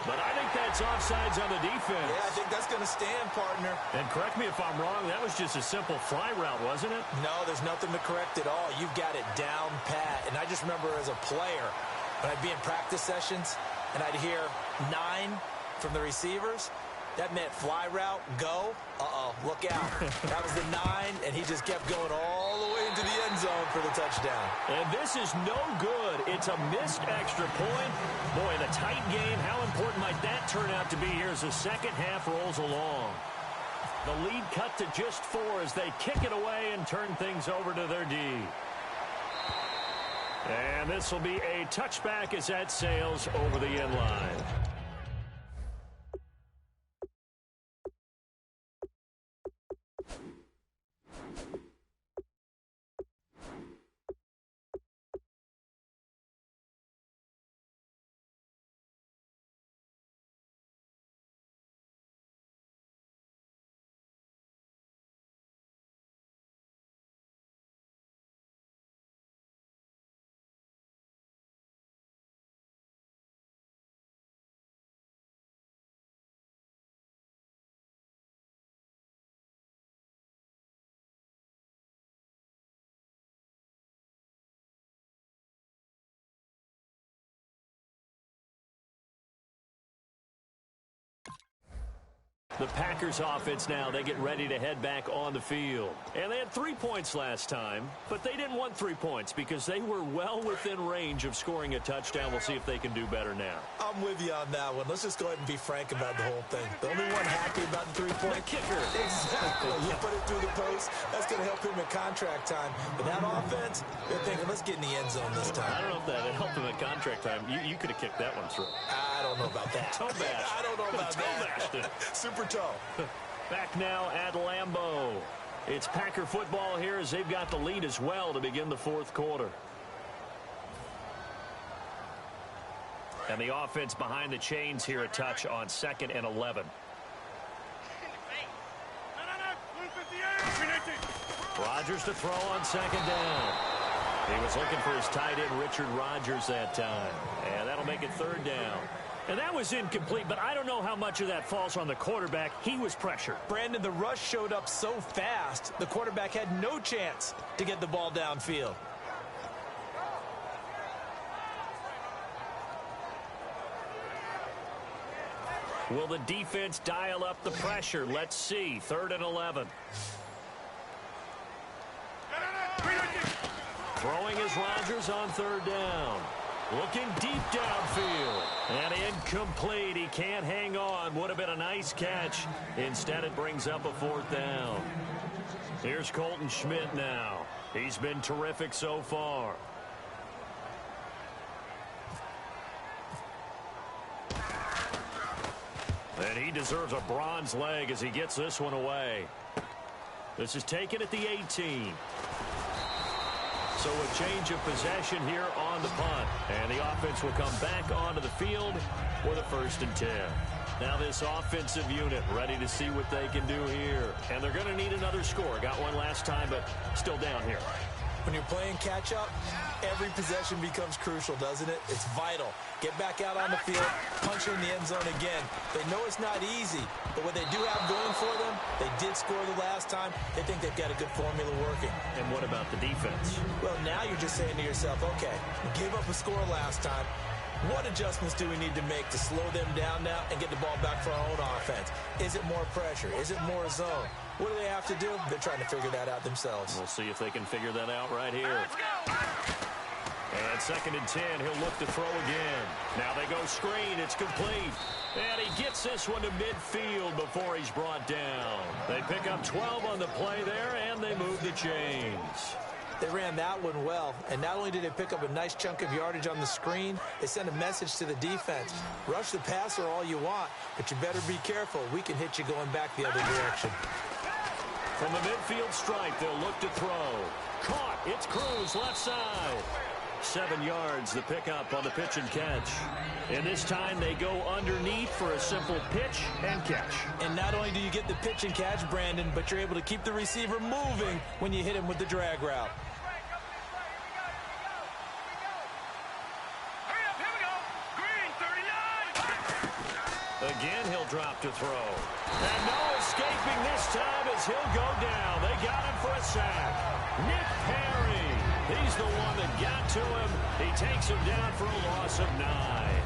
but I think that's offsides on the defense. Yeah, I think that's going to stand, partner. And correct me if I'm wrong, that was just a simple fly route, wasn't it? No, there's nothing to correct at all. You've got it down pat. And I just remember as a player, when I'd be in practice sessions and I'd hear 9 from the receivers, that meant fly route, go, look out. That was the 9, and he just kept going all the way into the end zone for the touchdown. And this is no good. It's a missed extra point. Boy, the tight game, how important might that turn out to be here as the second half rolls along? The lead cut to just 4 as they kick it away and turn things over to their D. And this will be a touchback as that sails over the end line. The Packers offense now, they get ready to head back on the field. And they had 3 points last time, but they didn't want 3 points because they were well within range of scoring a touchdown. We'll see if they can do better now. I'm with you on that one. Let's just go ahead and be frank about the whole thing. The only one happy about the 3-point. The kicker. Exactly. You put it through the post. That's going to help him in contract time. But that offense, they're thinking, let's get in the end zone this time. I don't know if that helped him at contract time. You could have kicked that one through. I don't know about that. Toe bash. I don't know about that. Super toe. Back now at Lambeau. It's Packer football here as they've got the lead as well to begin the fourth quarter. And the offense behind the chains here a touch on 2nd and 11. Rodgers to throw on 2nd down. He was looking for his tight end, Richard Rodgers, that time. And that'll make it 3rd down. And that was incomplete, but I don't know how much of that falls on the quarterback. He was pressured. Brandon, the rush showed up so fast, the quarterback had no chance to get the ball downfield. Will the defense dial up the pressure? Let's see. 3rd and 11. Throwing is Rodgers on 3rd down. Looking deep downfield. And incomplete. He can't hang on. Would have been a nice catch. Instead, it brings up a 4th down. Here's Colton Schmidt now. He's been terrific so far. And he deserves a bronze leg as he gets this one away. This is taken at the 18. So a change of possession here on the punt. And the offense will come back onto the field for the 1st and 10. Now this offensive unit ready to see what they can do here. And they're going to need another score. Got one last time, but still down here. When you're playing catch-up, every possession becomes crucial, doesn't it? It's vital. Get back out on the field, punch in the end zone again. They know it's not easy, but what they do have going for them, they did score the last time. They think they've got a good formula working. And what about the defense? Well, now you're just saying to yourself, okay, we gave up a score last time. What adjustments do we need to make to slow them down now and get the ball back for our own offense? Is it more pressure? Is it more zone? What do they have to do? They're trying to figure that out themselves. We'll see if they can figure that out right here. And 2nd and 10, he'll look to throw again. Now they go screen. It's complete. And he gets this one to midfield before he's brought down. They pick up 12 on the play there, and they move the chains. They ran that one well, and not only did they pick up a nice chunk of yardage on the screen, they sent a message to the defense. Rush the passer all you want, but you better be careful. We can hit you going back the other direction. From the midfield stripe, they'll look to throw. Caught. It's Cruz, left side. 7 yards, the pickup on the pitch and catch. And this time they go underneath for a simple pitch and catch. And not only do you get the pitch and catch, Brandon, but you're able to keep the receiver moving when you hit him with the drag route. Hurry up, here we go. Green, 39. Again, he'll drop to throw. And no escaping this time as he'll go down. They got him for a sack. Nick Perry. He's the one that got to him. He takes him down for a loss of 9.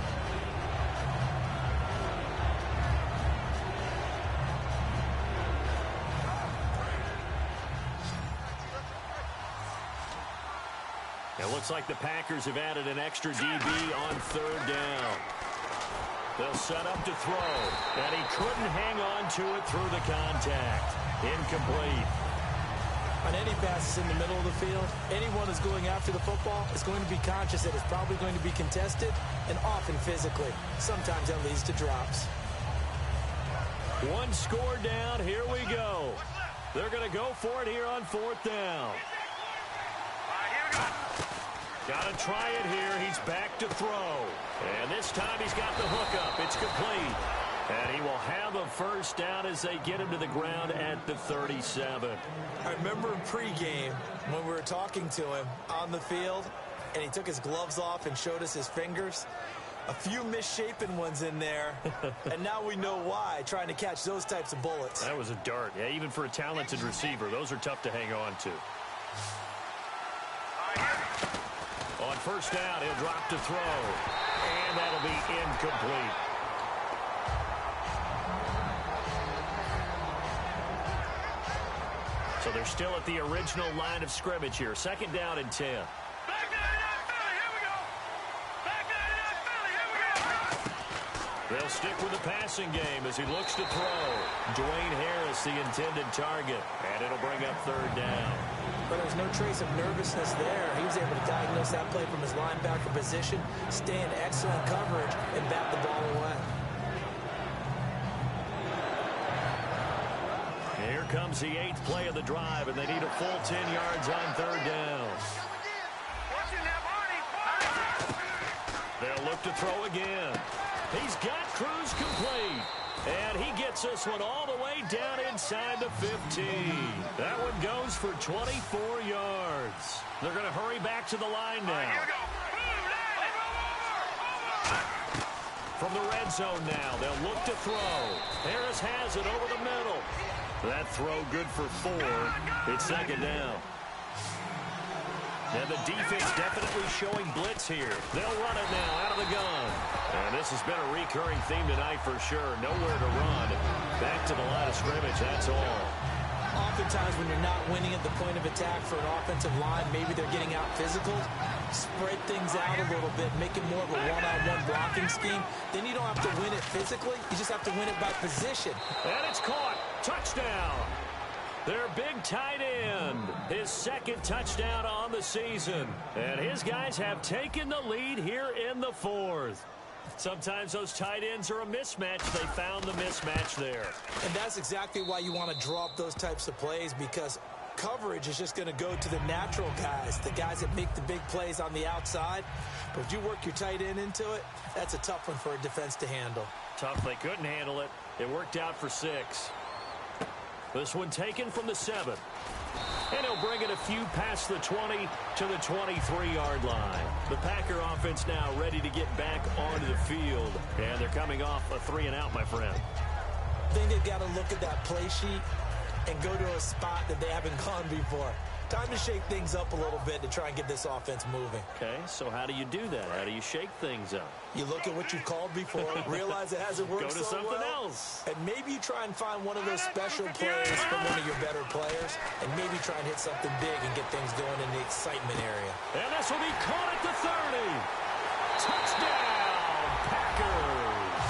It looks like the Packers have added an extra DB on 3rd down. They'll set up to throw, and he couldn't hang on to it through the contact. Incomplete. On any passes in the middle of the field, anyone who's going after the football is going to be conscious that it's probably going to be contested, and often physically. Sometimes that leads to drops. 1 score down. Here we go. They're going to go for it here on 4th down. Got to try it here. He's back to throw. And this time he's got the hook up. It's complete. And he will have a first down as they get him to the ground at the 37. I remember in pregame when we were talking to him on the field, and he took his gloves off and showed us his fingers. A few misshapen ones in there, and now we know why, trying to catch those types of bullets. That was a dart. Yeah, even for a talented receiver, those are tough to hang on to. On 1st down, he'll drop to throw. And that'll be incomplete. So they're still at the original line of scrimmage here. 2nd down and 10. Back 99 Philly, here we go. Back 99 Philly, here we go. They'll stick with the passing game as he looks to throw. Dwayne Harris, the intended target. And it'll bring up 3rd down. But there's no trace of nervousness there. He was able to diagnose that play from his linebacker position, stay in excellent coverage, and bat the ball away. Here comes the 8th play of the drive, and they need a full 10 yards on 3rd down. They'll look to throw again. He's got Cruz complete. And he gets this one all the way down inside the 15. That one goes for 24 yards. They're going to hurry back to the line now. From the red zone now, they'll look to throw. Harris has it over the middle. That throw good for 4. It's 2nd down. And the defense definitely showing blitz here. They'll run it now out of the gun. And this has been a recurring theme tonight for sure. Nowhere to run. Back to the line of scrimmage, that's all. Oftentimes when you're not winning at the point of attack for an offensive line, maybe they're getting out physical, spread things out a little bit, make it more of a one-on-one blocking scheme. Then you don't have to win it physically. You just have to win it by position. And it's caught. Touchdown. Their big tight end, his 2nd touchdown on the season. And his guys have taken the lead here in the 4th. Sometimes those tight ends are a mismatch. They found the mismatch there. And that's exactly why you want to draw up those types of plays, because coverage is just going to go to the natural guys, the guys that make the big plays on the outside. But if you work your tight end into it, that's a tough one for a defense to handle. Tough. They couldn't handle it. It worked out for 6. This one taken from the 7. And he'll bring it a few past the 20 to the 23-yard line. The Packer offense now ready to get back onto the field. And they're coming off a 3-and-out, my friend. I think they've got to look at that play sheet and go to a spot that they haven't gone before. Time to shake things up a little bit to try and get this offense moving. Okay, so how do you do that? How do you shake things up? You look at what you've called before, realize it hasn't worked Go to so something well, else. and maybe you try and find one of those special plays from one of your better players, and maybe try and hit something big and get things going in the excitement area. And this will be caught at the 30. Touchdown, Packers.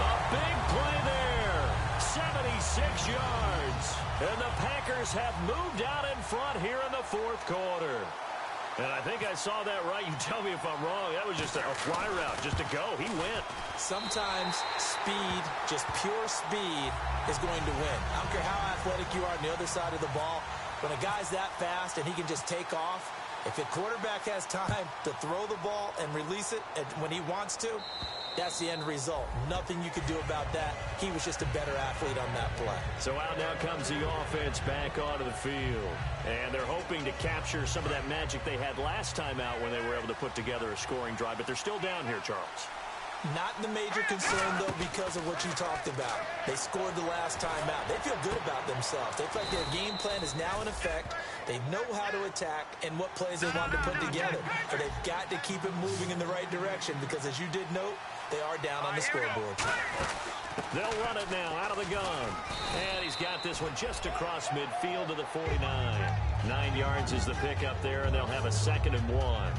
A big play there. 76 yards. And the Packers have moved out in front here in the fourth quarter. And I think I saw that right. You tell me if I'm wrong. That was just a fly route, just to go. He went. Sometimes speed, just pure speed, is going to win. I don't care how athletic you are on the other side of the ball. When a guy's that fast and he can just take off, if the quarterback has time to throw the ball and release it when he wants to, that's the end result. Nothing you could do about that. He was just a better athlete on that play. So out now comes the offense back onto the field. And they're hoping to capture some of that magic they had last time out when they were able to put together a scoring drive. But they're still down here, Charles. Not the major concern, though, because of what you talked about. They scored the last time out. They feel good about themselves. They feel like their game plan is now in effect. They know how to attack and what plays they want to put together. But they've got to keep it moving in the right direction because, as you did note, they are down on the scoreboard. They'll run it now out of the gun. And he's got this one just across midfield to the 49. 9 yards is the pickup there, and they'll have a 2nd and 1.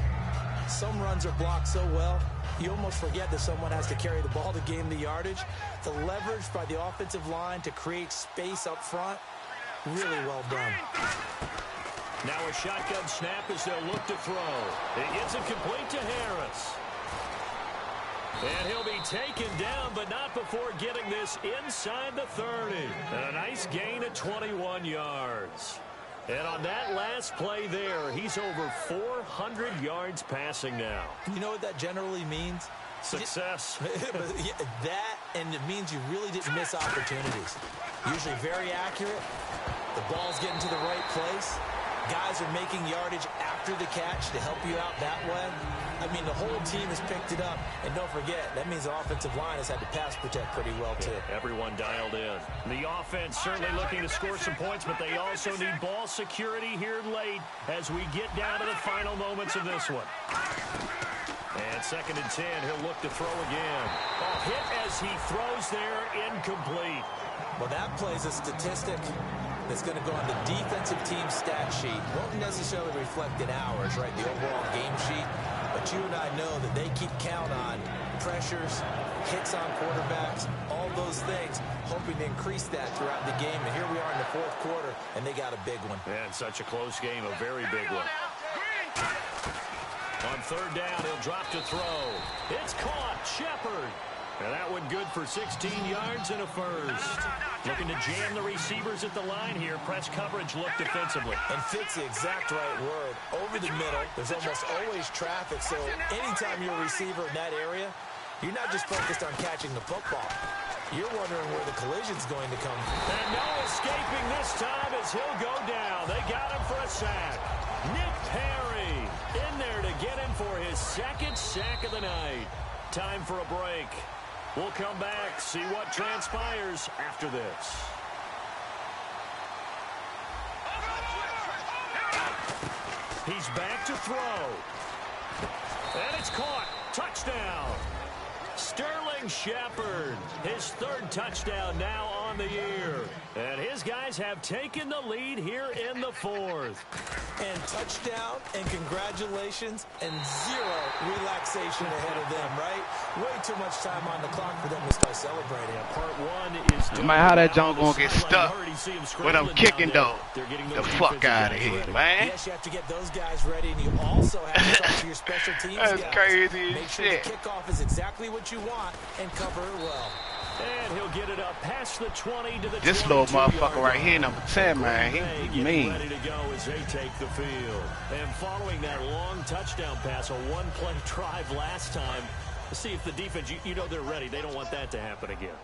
Some runs are blocked so well, you almost forget that someone has to carry the ball to gain the yardage. The leverage by the offensive line to create space up front, really well done. Now a shotgun snap as they'll look to throw. It gets it complete to Harris. And he'll be taken down, but not before getting this inside the 30. And a nice gain of 21 yards. And on that last play there, he's over 400 yards passing now. You know what that generally means? Success. That, and it means you really didn't miss opportunities. Usually very accurate. The ball's getting to the right place. Guys are making yardage after the catch to help you out that way. I mean, the whole team has picked it up. And don't forget, that means the offensive line has had to pass protect pretty well, too. Yeah, everyone dialed in. The offense certainly looking to score some points, but they also need ball security here late as we get down to the final moments of this one. And 2nd and 10, he'll look to throw again. Oh, hit as he throws there, incomplete. Well, that plays a statistic that's going to go on the defensive team stat sheet. Won't necessarily reflect in ours, right, the overall game sheet. But you and I know that they keep count on pressures, hits on quarterbacks, all those things, hoping to increase that throughout the game. And here we are in the fourth quarter, and they got a big one. And such a close game, a very big one. On 3rd down, he'll drop to throw. It's caught. Shepard. And that one good for 16 yards and a first. Looking to jam the receivers at the line here. Press coverage look defensively. And fits the exact right word. Over the middle, there's almost always traffic. So anytime you're a receiver in that area, you're not just focused on catching the football. You're wondering where the collision's going to come from. And no escaping this time as he'll go down. They got him for a sack. Nick Perry in there to get him for his 2nd sack of the night. Time for a break. We'll come back, see what transpires after this. He's back to throw. And it's caught. Touchdown. Sterling Shepard, his 3rd touchdown now on the year. And his guys have taken the lead here in the 4th. And touchdown, and congratulations, and 0 relaxation ahead of them, right? Way too much time on the clock for them to start celebrating. Part 1 is no matter how that junk gonna get stuck when I'm kicking, though. The fuck out of here, man. Yes, you have to get those guys ready, and you also have to talk to your special teams guys. That's crazy Make sure shit. the kickoff is exactly what you want and cover it well. And he'll get it up past the 20 to the This little motherfucker right here, number 10, man, he mean. Ready to go as they take the field. And following that long touchdown pass, a one-play drive last time, let's see if the defense, you know they're ready. They don't want that to happen again.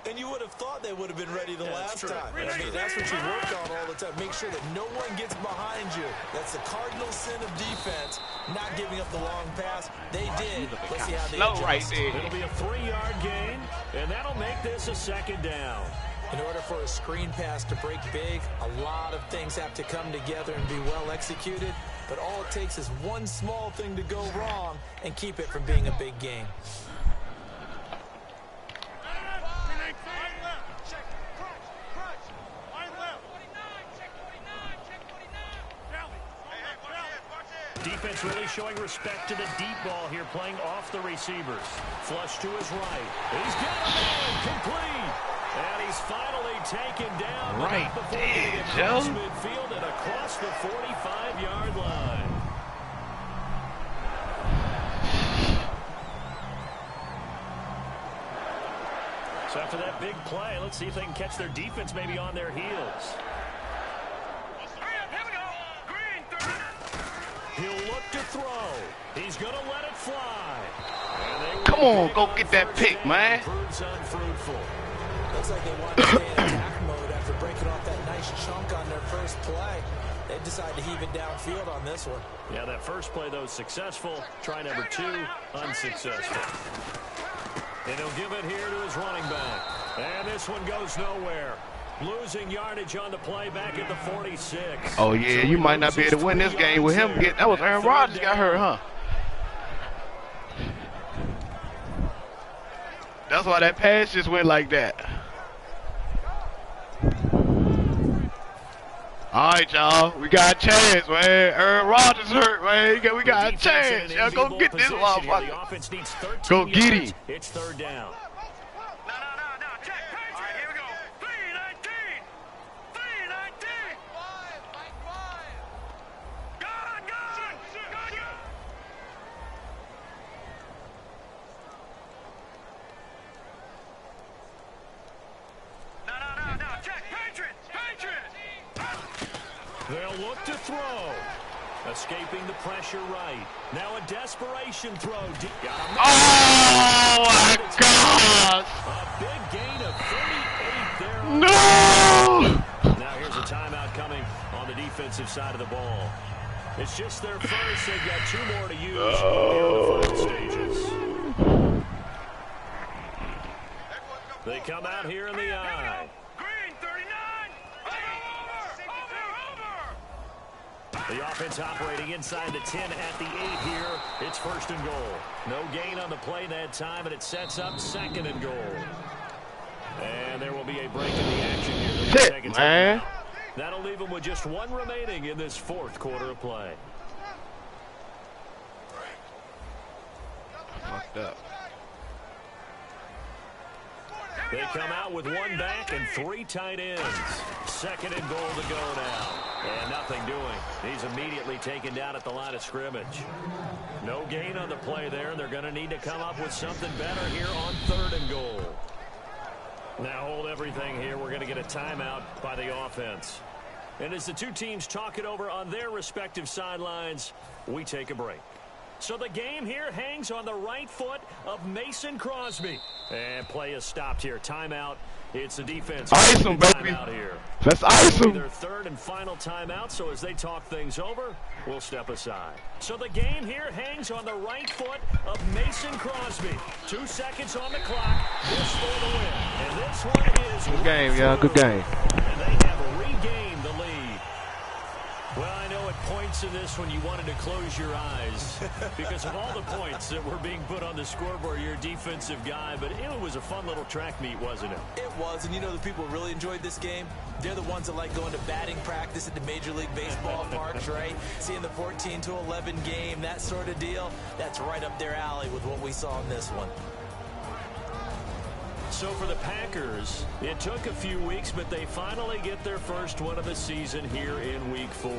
And you would have thought they would have been ready the last time. I That's mean, true. that's what you work on all the time. Make sure that no one gets behind you. That's the cardinal sin of defense, not giving up the long pass. They did. Let's see how they Slow adjust. right there. It'll be a 3-yard gain, and that'll make this a 2nd down. In order for a screen pass to break big, a lot of things have to come together and be well executed. But all it takes is one small thing to go wrong and keep it from being a big game. Defense really showing respect to the deep ball here, playing off the receivers. Flush to his right. He's got a man complete. And he's finally taken down. Right there, Joe. Midfield and across the 45-yard line. So after that big play, let's see if they can catch their defense maybe on their heels. He'll look to throw. He's going to let it fly. Come on, go get that pick, man. Proves unfruitful. Looks like they want to stay in attack mode after breaking off that nice chunk on their first play. They decide to heave it downfield on this one. Yeah, that first play, though, successful. Try number 2, unsuccessful. And he'll give it here to his running back. And this one goes nowhere. Losing yardage on the play back at the 46. Oh, yeah, you might not be able to win this game with him. That was Aaron Rodgers got hurt, huh? That's why that pass just went like that. All right, y'all. We got a chance, man. Aaron Rodgers hurt, man. We got a chance. Y'all go get this motherfucker. Go get him. It's third down. They'll look to throw. Escaping the pressure right. Now a desperation throw. Oh, my God. A big gain of 38 there. No. Now here's a timeout coming on the defensive side of the ball. It's just their first. They've got 2 more to use here in the final stages. They come out here in the eye. The offense operating inside the 10 at the 8 here. It's first and goal. No gain on the play that time, and it sets up second and goal. And there will be a break in the action here. Shit, man. That'll leave them with just 1 remaining in this 4th quarter of play. Fucked up. They come out with 1 back and 3 tight ends. Second and goal to go now. And nothing doing. He's immediately taken down at the line of scrimmage. No gain on the play there, and they're going to need to come up with something better here on 3rd and goal. Now hold everything here. We're going to get a timeout by the offense. And as the 2 teams talk it over on their respective sidelines, we take a break. So the game here hangs on the right foot of Mason Crosby. And play is stopped here. Timeout. It's the defense. Ice him, baby. Here. Let's ice him. Their 3rd and final timeout, so as they talk things over, we'll step aside. So the game here hangs on the right foot of Mason Crosby. 2 seconds on the clock. This for the win. And this one is good game, y'all. Good game. And they have regained the lead. Well, I know at points in this one you wanted to close your eyes because of all the points that were being put on the scoreboard. You're a defensive guy, but it was a fun little track meet, wasn't it? It was, and you know the people who really enjoyed this game? They're the ones that like going to batting practice at the Major League Baseball parks, right? Seeing the 14-11 game, that sort of deal, that's right up their alley with what we saw in this one. So for the Packers, it took a few weeks, but they finally get their first one of the season here in Week 4.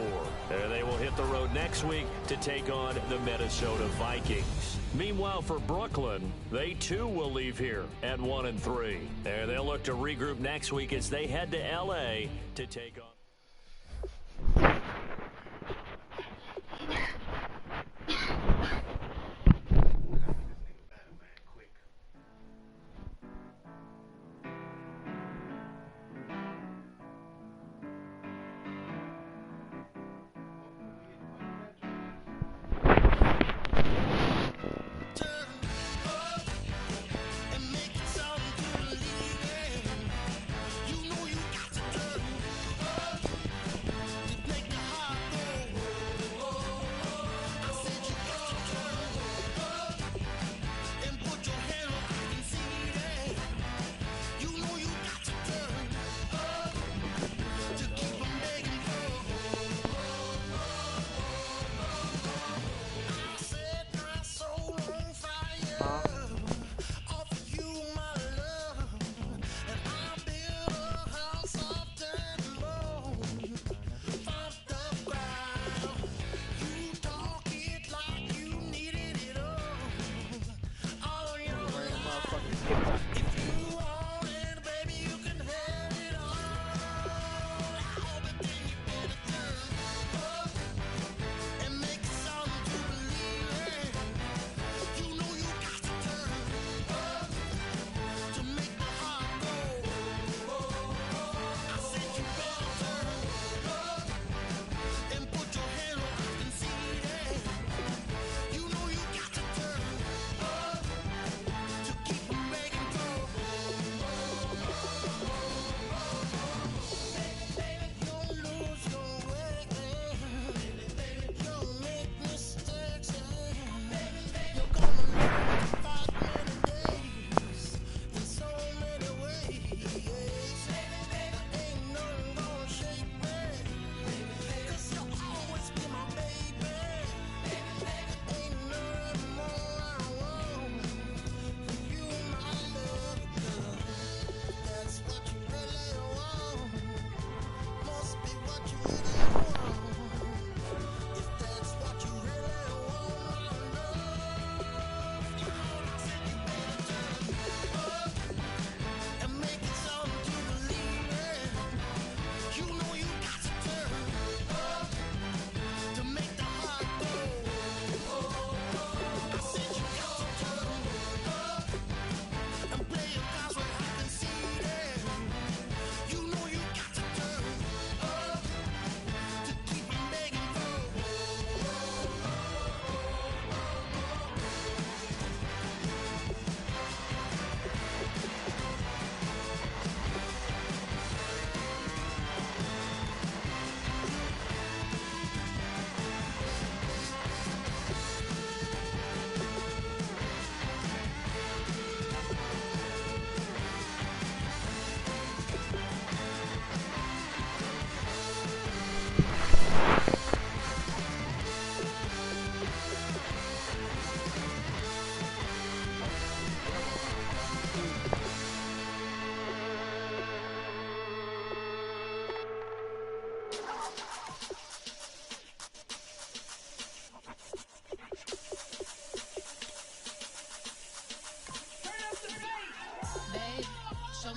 And they will hit the road next week to take on the Minnesota Vikings. Meanwhile, for Brooklyn, they too will leave here at 1-3. And they'll look to regroup next week as they head to L.A. to take on.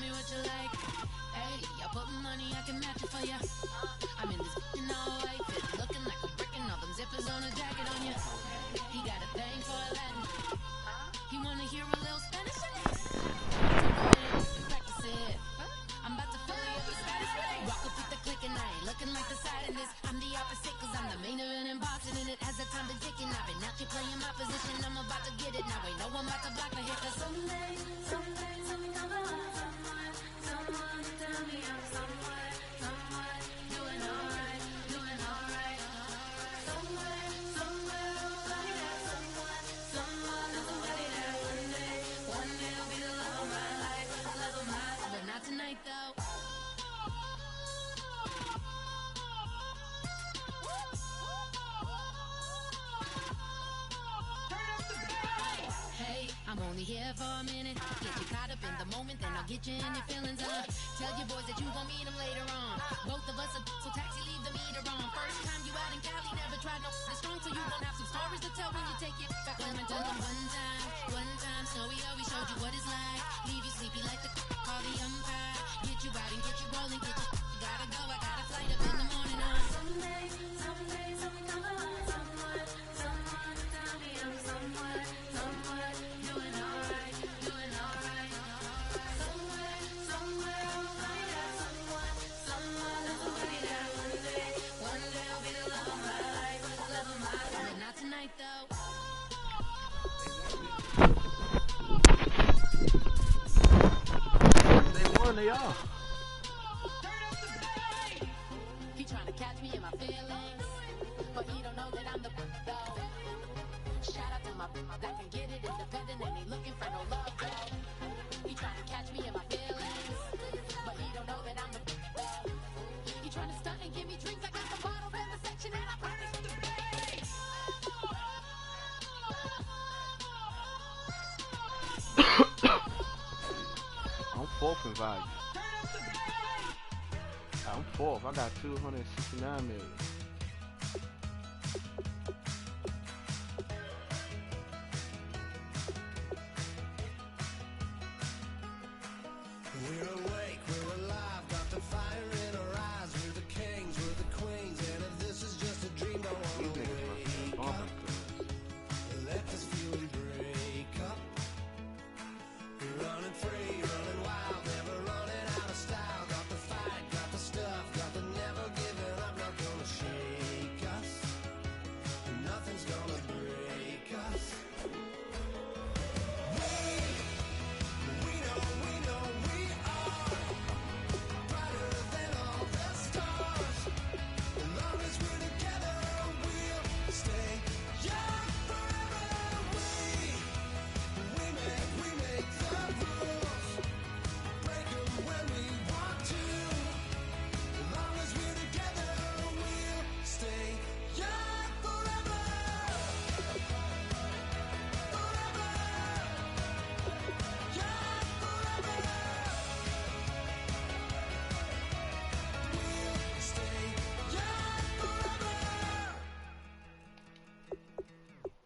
me what you like. Hey, I put money, I can match it for ya. I'm in this in all white fit, looking like a brick and all them zippers on a jacket on ya. He got a thing for a Latin. He wanna hear a little Spanish? Practice it. I'm about to fill you up with Spanish. Walk up with the click and I ain't looking like the side in this. I'm the opposite cause I'm the main event and boxing in it. Has the time been ticking? I've been out here playing my position. I'm about to get it now. Ain't no one about to block my hit cause someday I'm someone tell me I'm someone doing alright. Somewhere somebody that someone is somebody that one day will be the love of my life, but not tonight though. Hey, I'm only here for a minute. Get you caught up in the moment, then I'll get you in your feelings. Tell your boys that you gon' meet them later on. Both of us are so taxi, leave the meter on. First time you out in Cali, never tried no strong, so you gon' have some stories to tell when you take it back home and tell them one time, Snowy always showed you what it's like. Leave you sleepy like the call the umpire. Get you out and get you rolling, get you gotta go. I got a flight up in the morning on someday, someone tell me I'm someone doing alright. Somewhere I'll find out somebody that one day will be the love of my life, but not tonight though. They won, they all. He trying to catch me in my feelings, but he don't know that I'm the though. Shout out to my that can get it independent and ain't looking for no love though. He trying to catch me in my feelings, but he don't know that I'm the though. He trying to stunt and give me drinks. I got the bottles in the section and I promise to pay. I'm fourth in value. I'm fourth. I got 269 million. We're awake, we're alive, got the fire in our eyes. We're the kings, we're the queens, and if this is just a dream, don't wanna wake up. Let this feeling break up. We're running free, running wild, never running out of style. Got the fight, got the stuff, got the never giving up. Not gonna shake us, nothing's gonna break us. We know we are brighter than all the stars. As long as we're together, we'll stay young forever. We make the rules, break 'em when we want to. As long as we're together, we'll stay young forever. Forever. Young forever. We'll stay young forever.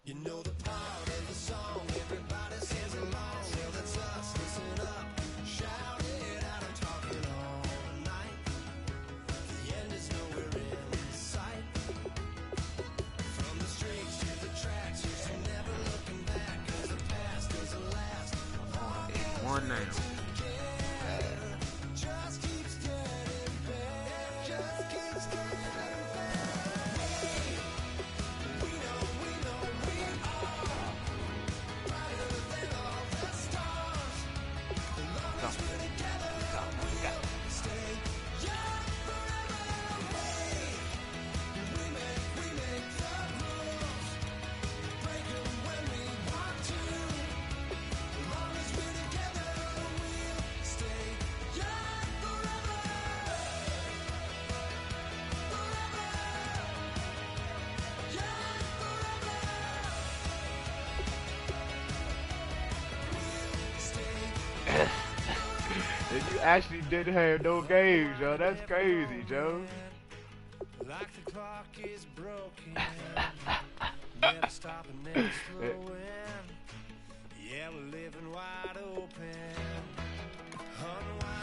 You know the part of the song, everybody sings along. Well, that's us, listen up, shout it out, I'm talking all night. The end is nowhere in sight. From the streets to the tracks, here's to never looking back, 'cause the past doesn't last. It's one now. Just keeps getting better, just keeps getting better. We know we are brighter than all the stars. As long as we're together, we'll stay young forever. We make the rules, break 'em when we want to. As long as we're together, we'll stay young forever. Forever. Young forever. We'll stay If you actually didn't have no games, yo, that's crazy, Joe. like the clock is broken. Never stopping, never slowing. Yeah, we're living wide open. Unwind.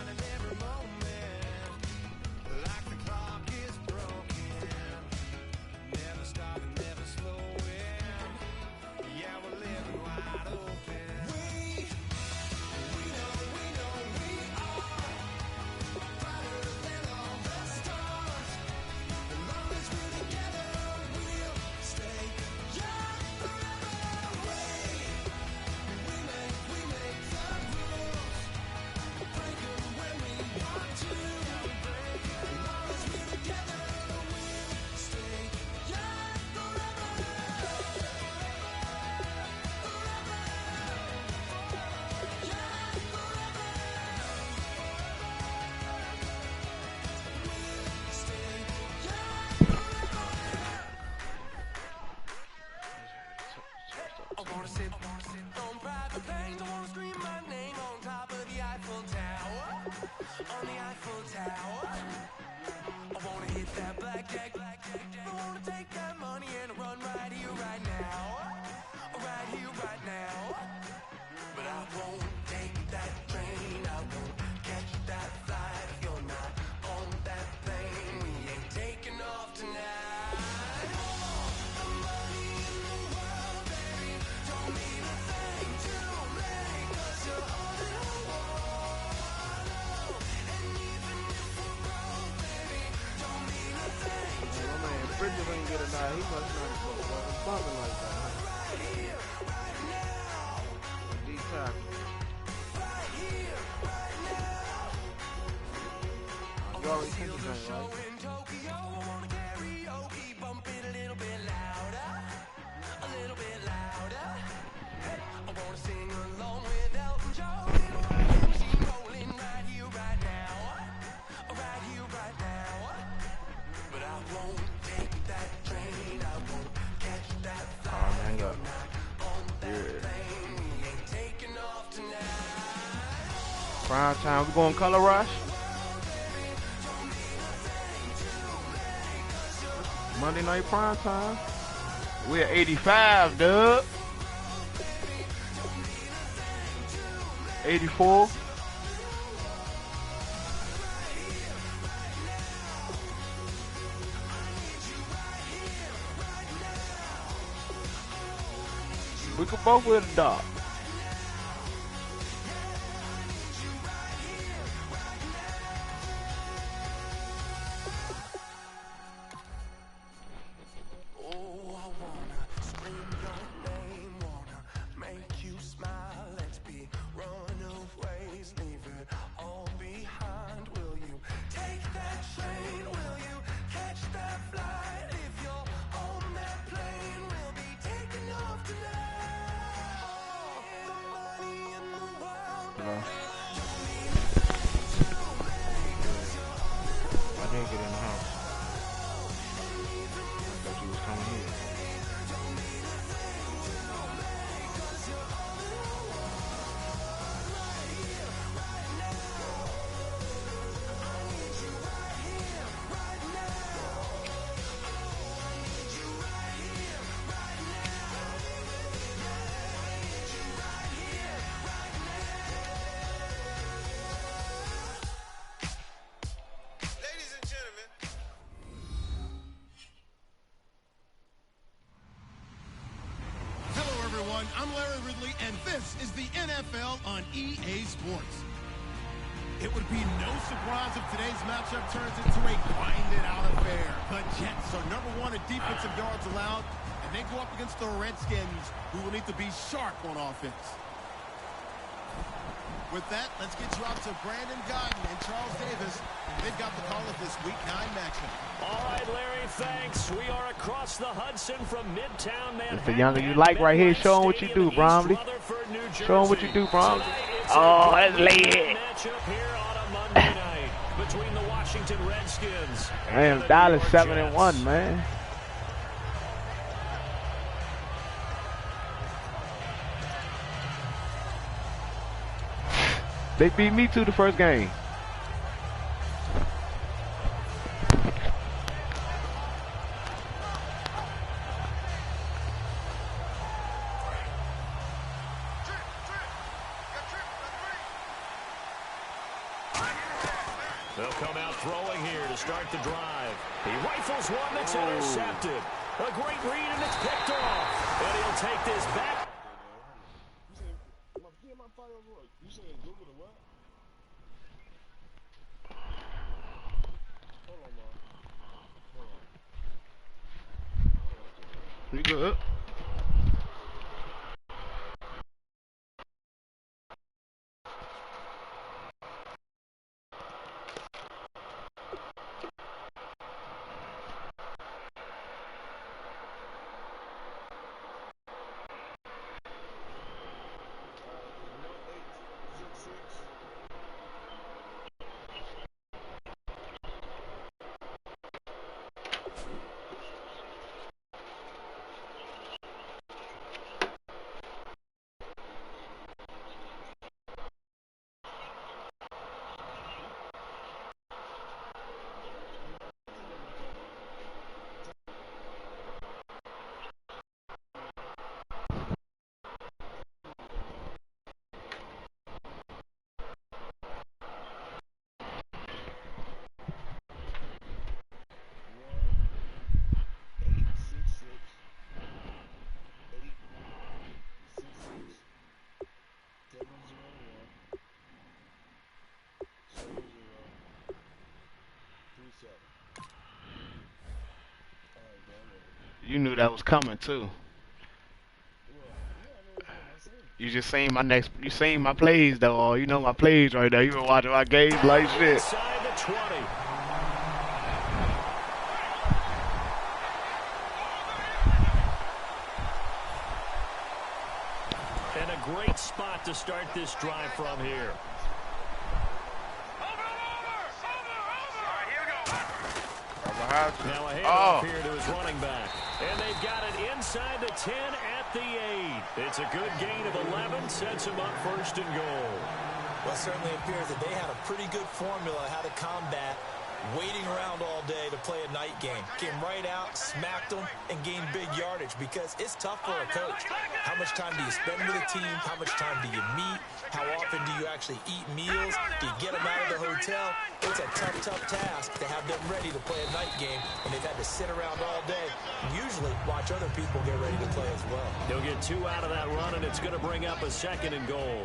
I wanna sit on private planes. I wanna scream my name on top of the Eiffel Tower. On the Eiffel Tower. I wanna hit that blackjack. I wanna take that money and run right here, right now. Right here, right now. But I won't take that train. I won't catch that flight. If you're not on that plane, we ain't taking off tonight. All the money in the world, baby, don't mean a thing to me, 'cause you're all that I want. And even if we're broke, baby, don't mean a thing to me. My man Bridges ain't get a night. He must not have bumping like that. Right here, right now. Deep tackle. Right here, right now. You already seen the joint, right? In Tokyo, I wanna karaoke, bump it a little bit louder, a little bit louder. Hey, I wanna sing along with Elton John in a white machine rolling right here, right now, right here, right now. But I won't take that train, I won't catch that flight. Oh, hang up. On that Yeah. plane, we ain't taking off tonight. Prime time. We going color rush? Monday night prime time. We're at 85, dub. 84. We could both wear the dog. Oh, I wanna scream your name, wanna make you smile. Let's be runaways, leave it all behind. Will you take that train? Will you catch that flight? If you're on that plane, we'll be taking off tonight. All the money in the world, baby, don't mean a thing to me, 'cause you're all that I didn't get in the house. I thought you was coming here. Ladies and gentlemen. Hello, everyone. I'm Larry Ridley, and this is the NFL on EA Sports. It would be no surprise if today's matchup turns into a grinded-out affair. The Jets are #1 in defensive yards allowed, and they go up against the Redskins, who will need to be sharp on offense. With that, let's get you out to Brandon Godden and Charles Davis. They've got the call of this Week 9 matchup. All right, Larry, thanks. We are across the Hudson from Midtown Manhattan. It's the younger you like right here. Show 'em what you do, Bromley. Show 'em what you do, Bromley. Oh, that's late hit. Matchup here on a Monday night between the Washington Redskins. Man, and Dallas the 7-1, man. They beat me too the first game. They'll come out throwing here to start the drive. He rifles one that's intercepted. A great read, and it's picked off. And he'll take this back. You good? that was coming too. You just seen my you seen my plays though. You know my plays right there. You been watching my games like shit. Inside the 20. And a great spot to start this drive from here. Now a handoff here to his running back. And they've got it inside the 10 at the 8. It's a good gain of 11. Sets him up first and goal. Well, it certainly appears that they had a pretty good formula how to combat waiting around all day to play a night game. Came right out, smacked them, and gained big yardage because it's tough for a coach. How much time do you spend with a team? How much time do you meet? How often do you actually eat meals? Do you get them out of the hotel? It's a tough, tough task to have them ready to play a night game, and they've had to sit around all day and usually watch other people get ready to play as well. They'll get 2 out of that run, and it's going to bring up a second and goal.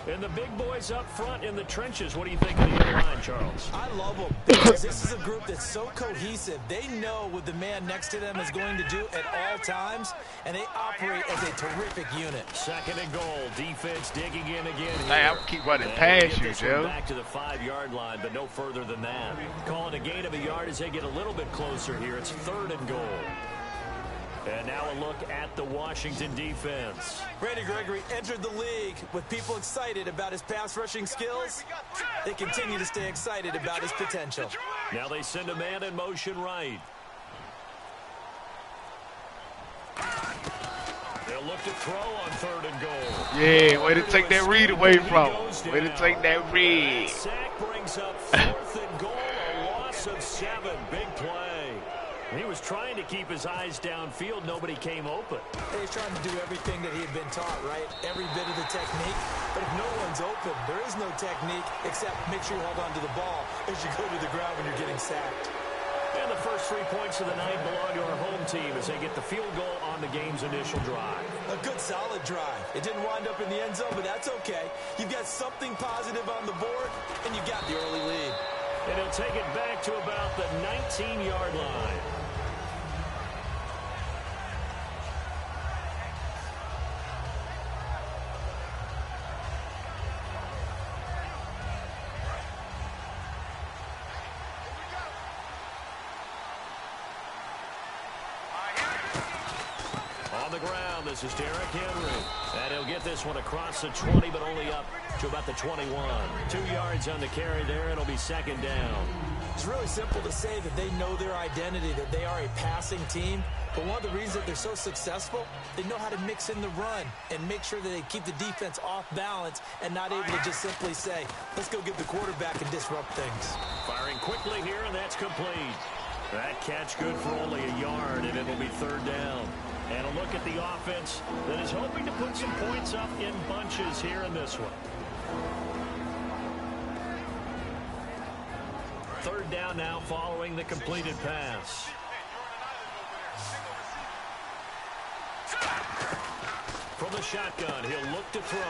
And the big boys up front in the trenches, what do you think of the other line, Charles? I love them because this is a group that's so cohesive. They know what the man next to them is going to do at all times, and they operate as a terrific unit. Second and goal. Defense digging in again. Hey, I'll keep running past you, Joe. Back to the 5-yard line, but no further than that. Calling a gain of a yard as they get a little bit closer here. It's 3rd and goal. And now a look at the Washington defense. Randy Gregory entered the league with people excited about his pass rushing skills. They continue to stay excited about his potential. Now they send a man in motion right. They'll look to throw on 3rd and goal. Yeah, way to take that read away from him. Way to take that read. Sack brings up 4th and goal, a loss of 7. Big play. He was trying to keep his eyes downfield. Nobody came open. He's trying to do everything that he had been taught, right? Every bit of the technique. But if no one's open, there is no technique except make sure you hold on to the ball as you go to the ground when you're getting sacked. And the first 3 points of the night belong to our home team as they get the field goal on the game's initial drive. A good, solid drive. It didn't wind up in the end zone, but that's okay. You've got something positive on the board, and you got the early lead. And he'll take it back to about the 19-yard line. This is Derrick Henry. And he'll get this one across the 20, but only up to about the 21. 2 yards on the carry there. It'll be 2nd down. It's really simple to say that they know their identity, that they are a passing team. But one of the reasons that they're so successful, they know how to mix in the run and make sure that they keep the defense off balance and not able to just simply say, let's go get the quarterback and disrupt things. Firing quickly here, and that's complete. That catch good for only a yard, and it'll be 3rd down. And a look at the offense that is hoping to put some points up in bunches here in this one. 3rd down now following the completed pass. From the shotgun, he'll look to throw.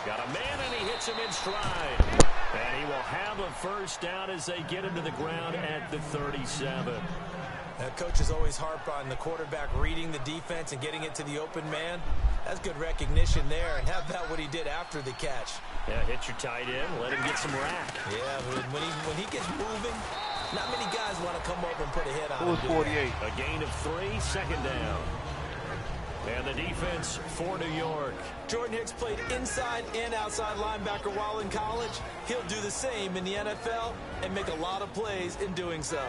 Got a man, and he hits him in stride. And he will have a 1st down as they get him to the ground at the 37. Now, coaches always harp on the quarterback reading the defense and getting it to the open man. That's good recognition there. And how about what he did after the catch? Yeah, hit your tight end, let him get some rack. Yeah, but when he gets moving, not many guys want to come over and put a hit on him. Who's 48? A gain of 3, 2nd down. And the defense for New York. Jordan Hicks played inside and outside linebacker while in college. He'll do the same in the NFL and make a lot of plays in doing so.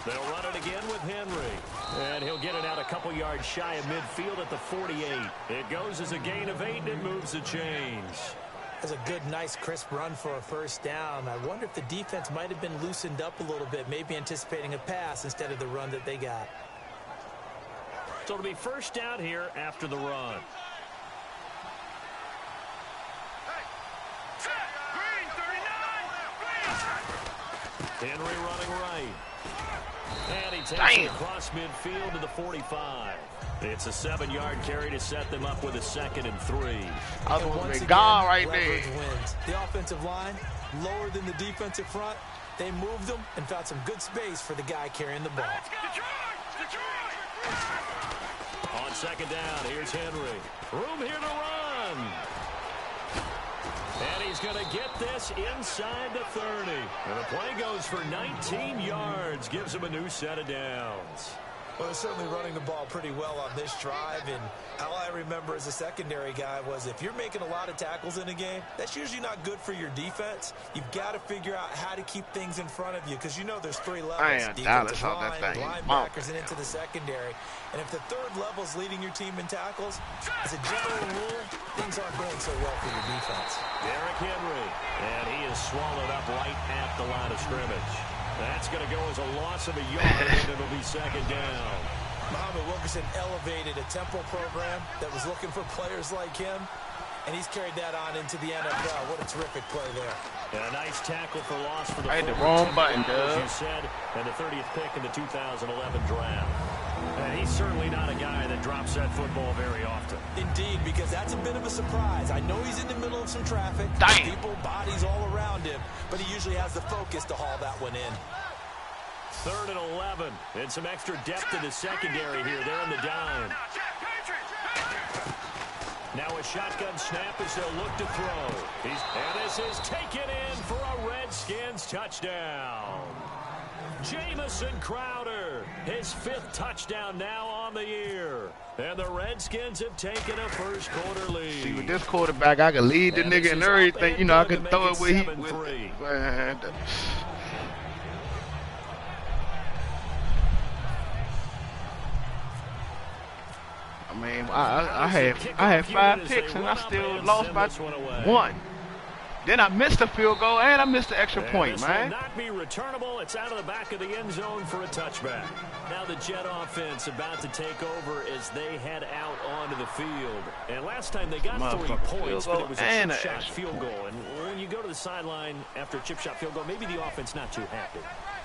They'll run it again with Henry. And he'll get it out a couple yards shy of midfield at the 48. It goes as a gain of 8, and it moves the chains. That's a good, nice, crisp run for a 1st down. I wonder if the defense might have been loosened up a little bit, maybe anticipating a pass instead of the run that they got. So it'll be 1st down here after the run. Henry running right. And he takes it across midfield to the 45. It's a 7-yard carry to set them up with a 2nd and 3. I was going to be gone right there. Wins. The offensive line, lower than the defensive front, They moved him and found some good space for the guy carrying the ball. On second down, here's Henry. Room here to run. And he's going to get this inside the 30. And the play goes for 19 yards. Gives him a new set of downs. Well, they're certainly running the ball pretty well on this drive, and all I remember as a secondary guy was if you're making a lot of tackles in a game, that's usually not good for your defense. You've got to figure out how to keep things in front of you because you know there's three levels. Defensive line, linebackers, and into the secondary. And if the third level is leading your team in tackles, as a general rule, things aren't going so well for your defense. Derrick Henry, and he is swallowed up right at the line of scrimmage. That's going to go as a loss of a yard, and it'll be second down. Muhammad Wilkerson elevated a tempo program that was looking for players like him, and he's carried that on into the NFL. What a terrific play there. And a nice tackle for loss for the I hit the wrong button, as you said, and the 30th pick in the 2011 draft. And he's certainly not a guy that drops that football very often. Indeed, because that's a bit of a surprise. I know he's in the middle of some traffic. People, bodies all around him, but he usually has the focus to haul that one in. 3rd and 11, and some extra depth in the secondary here. They're in the dime. Now a shotgun snap as they'll look to throw. And this is taken in for a Redskins touchdown. Jamison Crowder, his 5th touchdown now on the year. And the Redskins have taken a first quarter lead. See, with this quarterback, I can lead the nigga and everything. You know, I can throw it where he... I mean, I had 5 picks and I still lost by 1. Then I missed a field goal and I missed the extra point, man. This will not be returnable. It's out of the back of the end zone for a touchback. Now the Jet offense about to take over as they head out onto the field. And last time they got 3 points, but it was a chip shot field goal. And when you go to the sideline after a chip shot field goal, maybe the offense not too happy.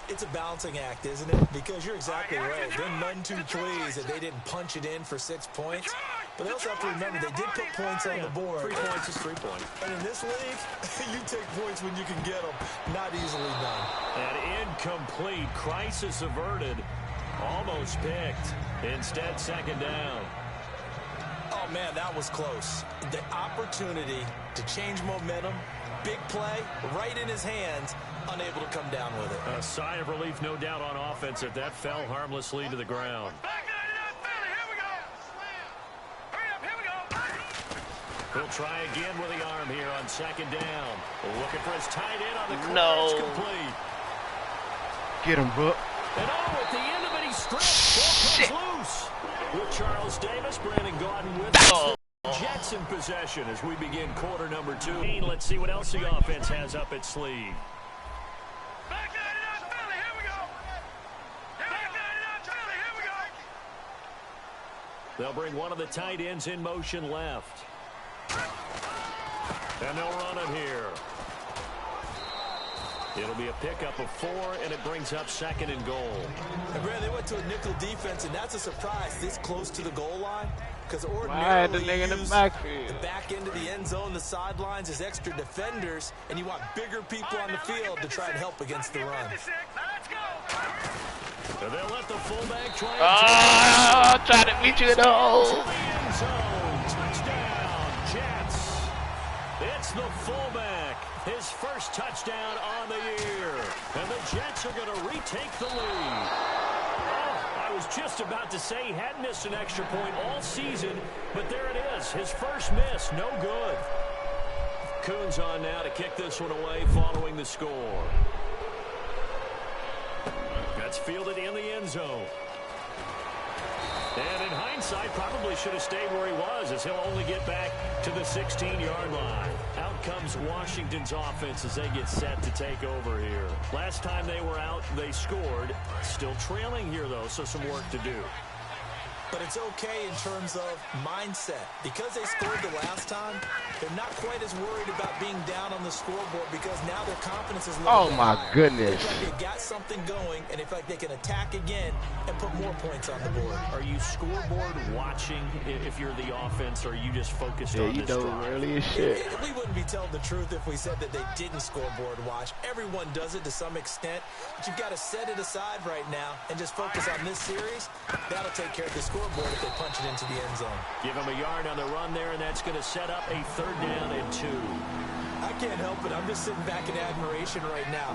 It's a balancing act, isn't it? Because you're exactly right. They're none too pleased that they didn't punch it in for 6 points. But they also have to remember they did put points on the board. 3 points is 3 points. And in this league, you take points when you can get them. Not easily done. An incomplete. Crisis averted. Almost picked. Instead, second down. Oh, man, that was close. The opportunity to change momentum, big play, right in his hands, unable to come down with it. A sigh of relief, no doubt, on offense if that fell harmlessly to the ground. He'll try again with the arm here on second down. Looking for his tight end on the corner. It's complete. Get him, Brooke. And at the end of it, he stripped. Ball comes loose. With Charles Davis, Brandon Gaudin with us. Jets in possession as we begin quarter number 2. Let's see what else the offense has up its sleeve. They'll bring one of the tight ends in motion left. And they'll run it here. It'll be a pickup of 4, and it brings up 2nd and goal. And Brad, they went to a nickel defense, and that's a surprise this close to the goal line. Because ordinarily you use the back end of the end zone, the sidelines as extra defenders, and you want bigger people on the field to try and help against the run. And they'll let the fullback try. Try to beat you in the hole. Touchdown, Jets. It's the fullback. His first touchdown on the year. And the Jets are going to retake the lead. I was just about to say he hadn't missed an extra point all season, but there it is. His first miss, no good. Coons on now to kick this one away following the score. That's fielded in the end zone. And in hindsight, probably should have stayed where he was, as he'll only get back to the 16-yard line. Out comes Washington's offense as they get set to take over here. Last time they were out, they scored. Still trailing here, though, so some work to do. but it's okay in terms of mindset. Because they scored the last time, they're not quite as worried about being down on the scoreboard because now their confidence is a little Oh bit my higher. goodness. They feel like they got something going, and they feel like they can attack again and put more points on the board. Are you scoreboard watching if you're the offense, or are you just focused on you this know drive? early as shit. We wouldn't be telling the truth if we said that they didn't scoreboard watch. Everyone does it to some extent, but you've got to set it aside right now and just focus on this series. That'll take care of the scoreboard if they punch it into the end zone. Give him a yard on the run there, and that's going to set up a 3rd down and 2. I can't help it. I'm just sitting back in admiration right now.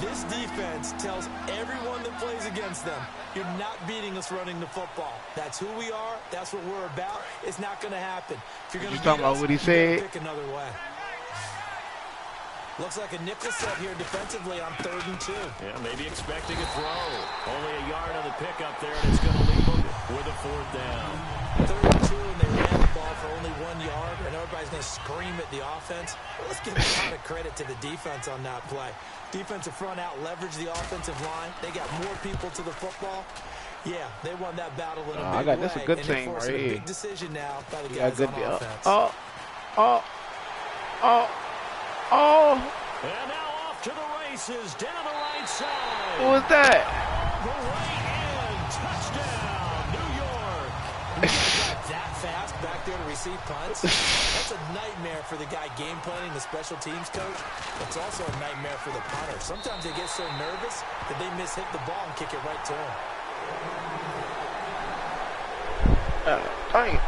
This defense tells everyone that plays against them, you're not beating us running the football. That's who we are. That's what we're about. It's not going to happen. If you're going to talking about what he said? pick another way. Looks like a nickel set here defensively on 3rd and 2. Yeah, maybe expecting a throw. Only a yard on the pickup there, and it's going to leave them with a 4th down. 3rd and 2, and they ran the ball for only 1 yard, and everybody's going to scream at the offense. Let's give a lot of credit to the defense on that play. Defensive front out leveraged the offensive line. They got more people to the football. Yeah, they won that battle in a big way. That's a good and team they're right forcing a here. big decision now by the guys on offense. And now off to the races, down the right side. Who was that? All the way in, touchdown, New York. Got that fast back there to receive punts. That's a nightmare for the guy game planning, the special teams coach. It's also a nightmare for the punter. Sometimes they get so nervous that they hit the ball and kick it right to him. Dang.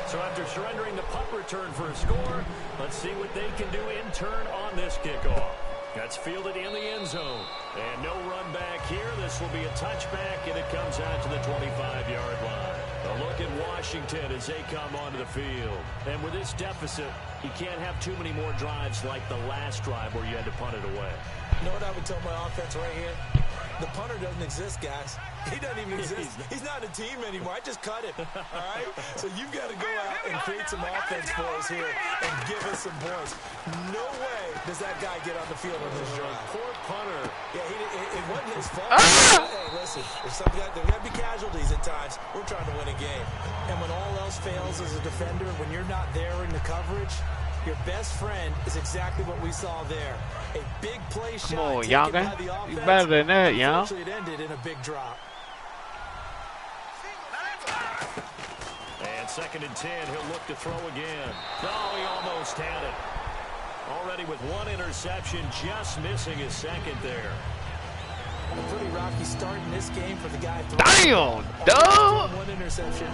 So after surrendering the punt return for a score, let's see what they can do in turn on this kickoff. That's fielded in the end zone. And no run back here. This will be a touchback, and it comes out to the 25-yard line. A look at Washington as they come onto the field. And with this deficit, you can't have too many more drives like the last drive where you had to punt it away. You know what I would tell my offense right here? The punter doesn't exist, guys. He doesn't even exist. He's not a team anymore. I just cut him. All right? So you've got to go out and create some offense for us here and give us some points. No way does that guy get on the field on this drive. Poor punter. Yeah, it wasn't his fault. Hey, listen, there's got to be casualties at times. We're trying to win a game. And when all else fails as a defender, when you're not there in the coverage, your best friend is exactly what we saw there. A big play shot. Come on, taken Young. by the offense. You better than that, Young. Actually, it ended in a big drop. And 2nd and 10, he'll look to throw again. No, he almost had it. Already with 1 interception, just missing his 2nd there. A pretty rocky start in this game for the guy Damn, dog. 1 interception.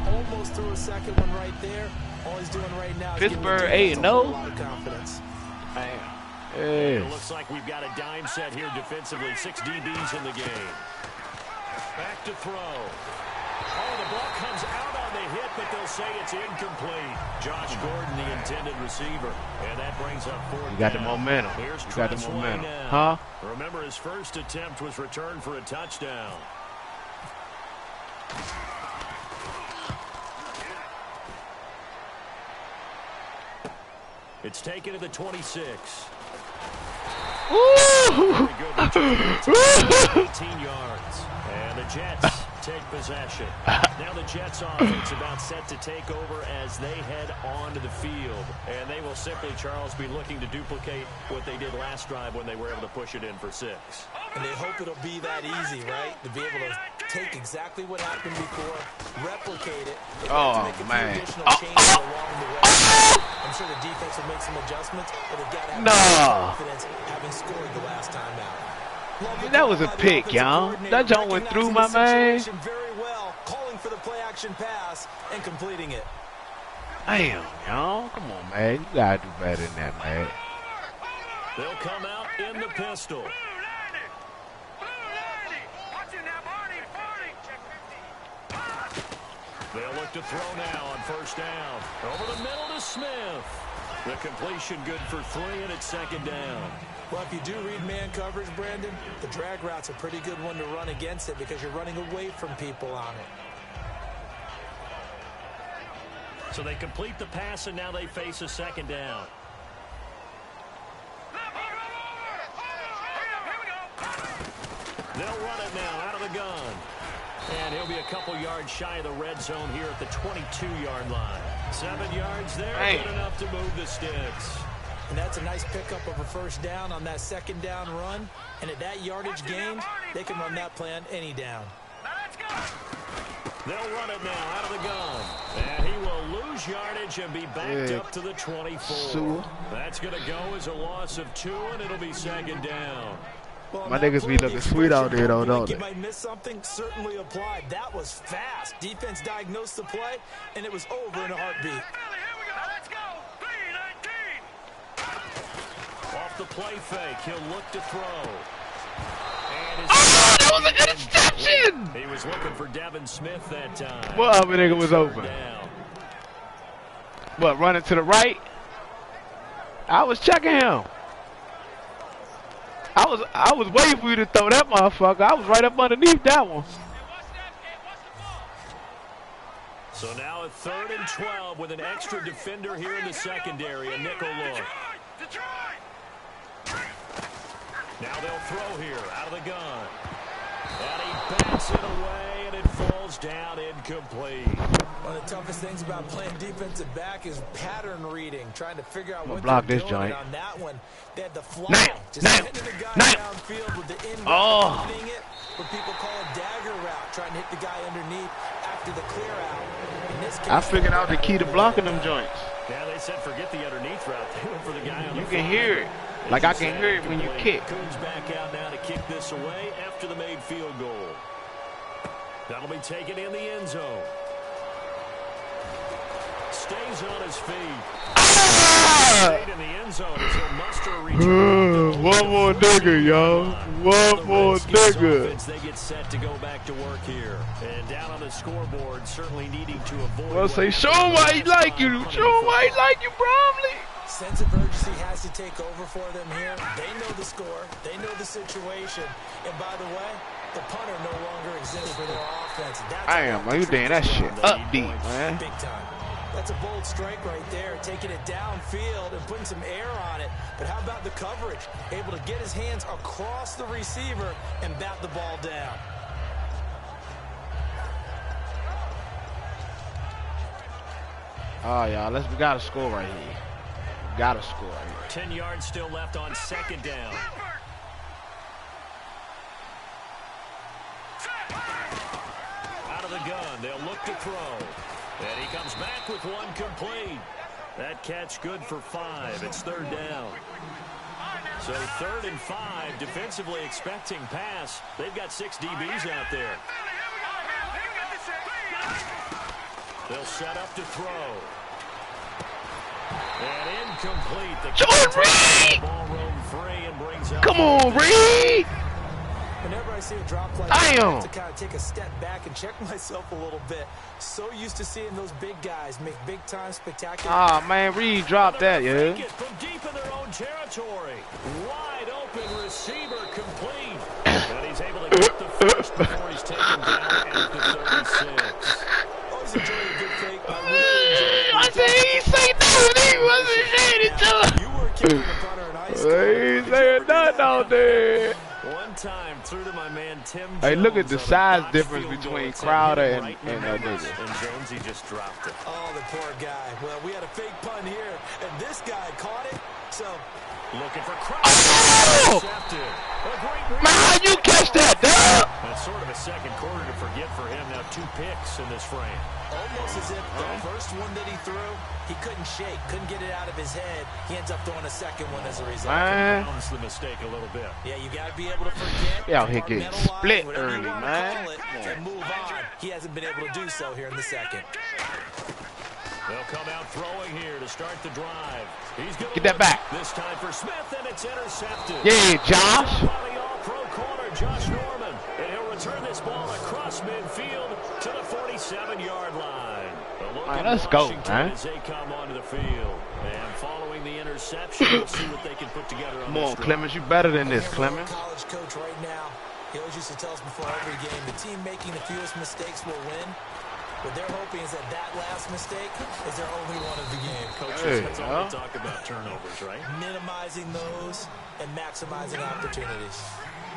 Almost threw a 2nd one right there. All he's doing right now is Pittsburgh giving the defense 8-0. a whole lot of confidence. Hey. It looks like we've got a dime set here defensively. 6 DBs in the game. Back to throw. Oh, the ball comes out on the hit, but they'll say it's incomplete. Josh Gordon, the intended receiver. And that brings up 4th. You got the momentum. Here's You got the Tress momentum. Way now. Huh? Remember, his first attempt was returned for a touchdown. It's taken to the 26. Ooh. 18 yards. And the Jets take possession. Now the Jets offense about set to take over as they head onto the field. And they will simply, Charles, be looking to duplicate what they did last drive when they were able to push it in for 6. And they hope it'll be that easy, right? To be able to take exactly what happened before, replicate it, and to make a few additional changes along the way. I'm sure the defense will make some adjustments, but they've got to have confidence having scored the last time out. That was a pick, y'all. That jump went through my man. Very well, calling for the play-action pass and completing it. Damn, y'all. Come on, man. You gotta do better than that, man. They'll come out in the pistol. They'll look to throw now on 1st down. Over the middle to Smith. The completion good for 3, and it's 2nd down. Well, if you do read man coverage, Brandon, the drag route's a pretty good one to run against it because you're running away from people on it. So they complete the pass, and now they face a 2nd down. They'll run it now out of the gun. And he'll be a couple yards shy of the red zone here at the 22-yard line. 7 yards there, good enough to move the sticks. And that's a nice pickup of a first down on that second down run. And at that yardage gain, they can run that play on any down. Now let's go. They'll run it now out of the gun. And he will lose yardage and be backed up to the 24. That's going to go as a loss of 2, and it'll be second down. Well, my niggas be looking sweet out there, though, don't they? You might miss something, certainly applied. That was fast. Defense diagnosed the play, and it was over in a heartbeat. Here we go. Now let's go. 3-19. Off the play fake, he'll look to throw. Oh, that was an interception! He was looking for Devin Smith that time. What other nigga was open? What, running to the right? I was checking him. I was waiting for you to throw that motherfucker. I was right up underneath that one. So now a 3rd and 12 with an extra defender here in the secondary, a nickel look. Now they'll throw here out of the gun. And he bats it away, and it falls down incomplete. One of the toughest things about playing defensive back is pattern reading, trying to figure out what block they're this doing. joint. On that one, they had the fly. Now, just now, hitting the guy now. downfield with the in Oh. hitting it, what people call a dagger route, trying to hit the guy underneath after the clear out. In this case, I figured out the key to blocking them joints. Yeah, they said forget the underneath route. They went for the guy on the You can hear it. Like I can hear it when you kick. Coons back out now to kick this away after the made field goal. That'll be taken in the end zone. Stays on his feet. Stayed in the end zone as he'll muster a return. One more nigga, y'all. One more nigga. They get set to go back to work here. And down on the scoreboard, certainly needing to avoid. Well, say, show him why he like you. Show him why he like you, Bromley. Sense of urgency has to take over for them here. They know the score. They know the situation. And by the way, the punter no longer exists for their offense. Damn, man, you doing that shit up deep, man. Big time. That's a bold strike right there, taking it downfield and putting some air on it. But how about the coverage? Able to get his hands across the receiver and bat the ball down. Oh, y'all, we got to score right here. Got to score right here. 10 yards still left on second down. Out of the gun, they'll look to throw. And he comes back with one complete. That catch good for 5. It's 3rd down. So 3rd and 5, defensively expecting pass. They've got 6 DBs out there. They'll set up to throw. And incomplete. The Jordan Reed! ball rolled free and brings up. Come on, Reed! Whenever I see a drop play, Damn. I have to kind of take a step back and check myself a little bit. So used to seeing those big guys make big-time spectacular. Ah, man, Reed dropped that, yeah. From deep in their own territory. Wide open receiver complete. And he's able to get the first before he's taken down at the 36. Always enjoy a good fake. I really enjoy it. I said he say nothing. He wasn't saying it to him. You were kicking the punter in high school. He ain't saying nothing out there. One time through to my man Tim Jones. Hey, look at the on a size botched difference field between goal. It's Crowder hit and right in the that numbers. nigga. And Jonesy just dropped it. Oh, the poor guy. Well, we had a fake punt here, and this guy caught it. So, Looking for Crowder. Oh! Intercepted. A great read. Man, how you catch that, dog? That's sort of a second quarter to forget for him. Now 2 picks in this frame. almost as if the first one that he threw, he couldn't shake, couldn't get it out of his head. He ends up throwing a second one as a result. Compounds the mistake a little bit. Yeah, you got to be able to forget. Yeah, he getting split whatever you early, wanna man. call it, and move on. He hasn't been able to do so here in the second. They'll come out throwing here to start the drive. He's gonna Get that back. This time for Smith, and it's intercepted. Yeah, Josh. By the all-pro corner, Josh Norman. And he'll return this ball across midfield to the 47-yard line. All right, let's go, man. As they come onto the field. And following the interception, we'll see what they can put together on Come on, this drive. Clemens, you better than this, Clemens. College coach right now. He always used to tell us before every game, the team making the fewest mistakes will win. What they're hoping is that that last mistake is their only one of the game. Coaches, that's all they talk about, turnovers, right? Minimizing those and maximizing opportunities.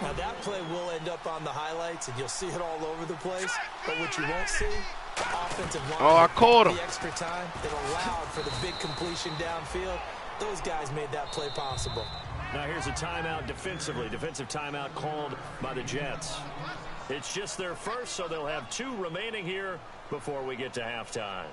Now that play will end up on the highlights, and you'll see it all over the place. But what you won't see, the offensive line. Oh, I caught him. The extra time, it allowed for the big completion downfield. Those guys made that play possible. Now here's a timeout defensively. Defensive timeout called by the Jets. It's just their first, so they'll have 2 remaining here before we get to halftime.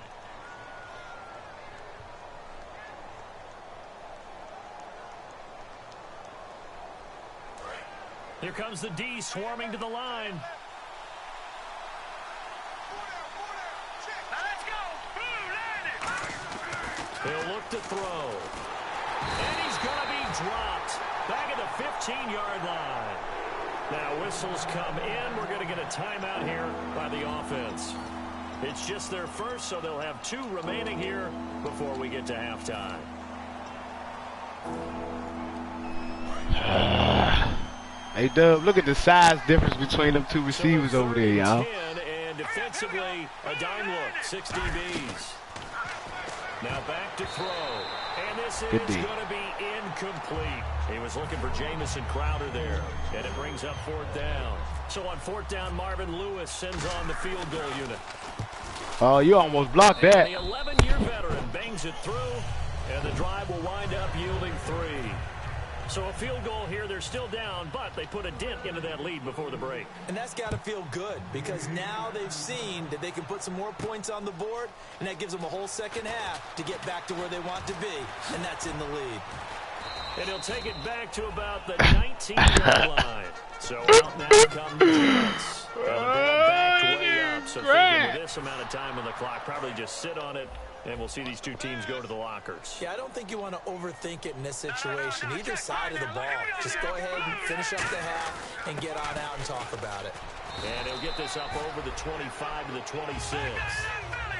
Here comes the D swarming to the line. He'll look to throw. And he's going to be dropped back at the 15-yard line. Now whistles come in. We're going to get a timeout here by the offense. It's just their first, so they'll have 2 remaining here before we get to halftime. Hey, Dub, look at the size difference between them 2 receivers over there, y'all. And defensively, a dime look, 6 DBs. Now back to throw. And this is going to be incomplete. He was looking for Jamison Crowder there. And it brings up 4th down. So on 4th down, Marvin Lewis sends on the field goal unit. Oh, you almost blocked that. And the 11-year veteran bangs it through. And the drive will wind up yielding 3. So a field goal here, they're still down, but they put a dent into that lead before the break. And that's got to feel good because now they've seen that they can put some more points on the board, and that gives them a whole second half to get back to where they want to be, and that's in the lead. And he'll take it back to about the 19-yard line. So out now come the Jets. The ball backed way up, so thinking with this amount of time on the clock, probably just sit on it. And we'll see these 2 teams go to the lockers. Yeah, I don't think you want to overthink it in this situation. Either side of the ball. Just go ahead and finish up the half and get on out and talk about it. And he'll get this up over the 25 to the 26.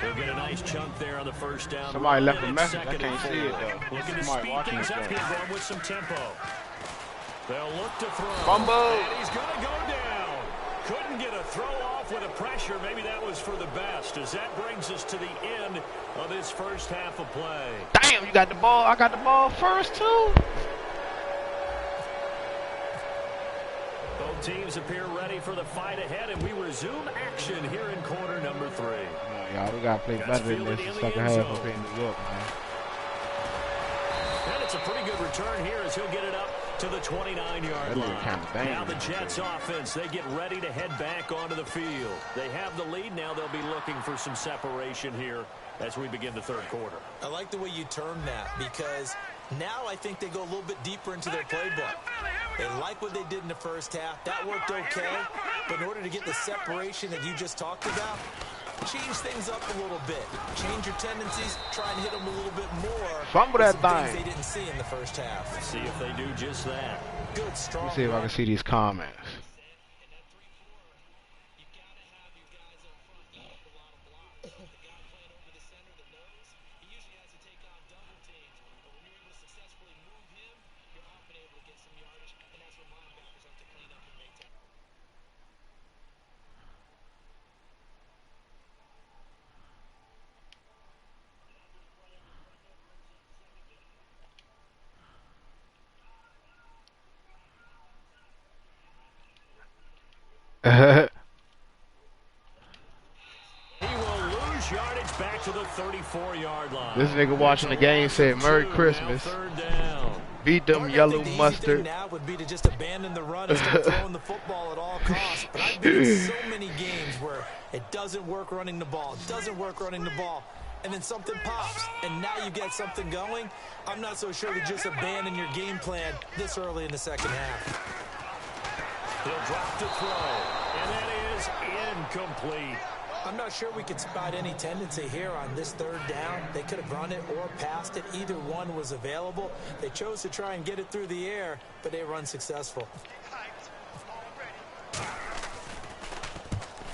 He'll get a nice chunk there on the 1st down. Somebody left a message. I can't see it, though. Looking to speed things up here, going with some tempo. They'll look to throw. Fumble. And he's going to go down. Couldn't get a throw off with a pressure. Maybe that was for the best, as that brings us to the end of this first half of play. Damn, you got the ball. I got the ball first, too. Both teams appear ready for the fight ahead, and we resume action here in quarter number 3. Y'all, we got to play better than this the second half up in New York, man. And it's a pretty good return here as he'll get it up to the 29-yard line. Now the Jets offense, they get ready to head back onto the field. They have the lead. Now they'll be looking for some separation here as we begin the 3rd quarter. I like the way you term that because now I think they go a little bit deeper into their playbook. They like what they did in the first half. That worked okay. But in order to get the separation that you just talked about, change things up a little bit. Change your tendencies. Try and hit them a little bit more. Fumble that things thing. they didn't see in the first half. See if they do just that. Good, strong. Let me see if I can see these comments. He will lose yardage back to the 34-yard line. This nigga watching the game said, "Merry Christmas." Beat them yellow mustard. Now would be to just abandon the run and start throwing the football at all costs. But I've been in so many games where it doesn't work running the ball, and then something pops, and now you get something going. I'm not so sure to just abandon your game plan this early in the second half. He'll drop to throw, and that is incomplete. I'm not sure we could spot any tendency here on this 3rd down. They could have run it or passed it. Either one was available. They chose to try and get it through the air, but they were unsuccessful.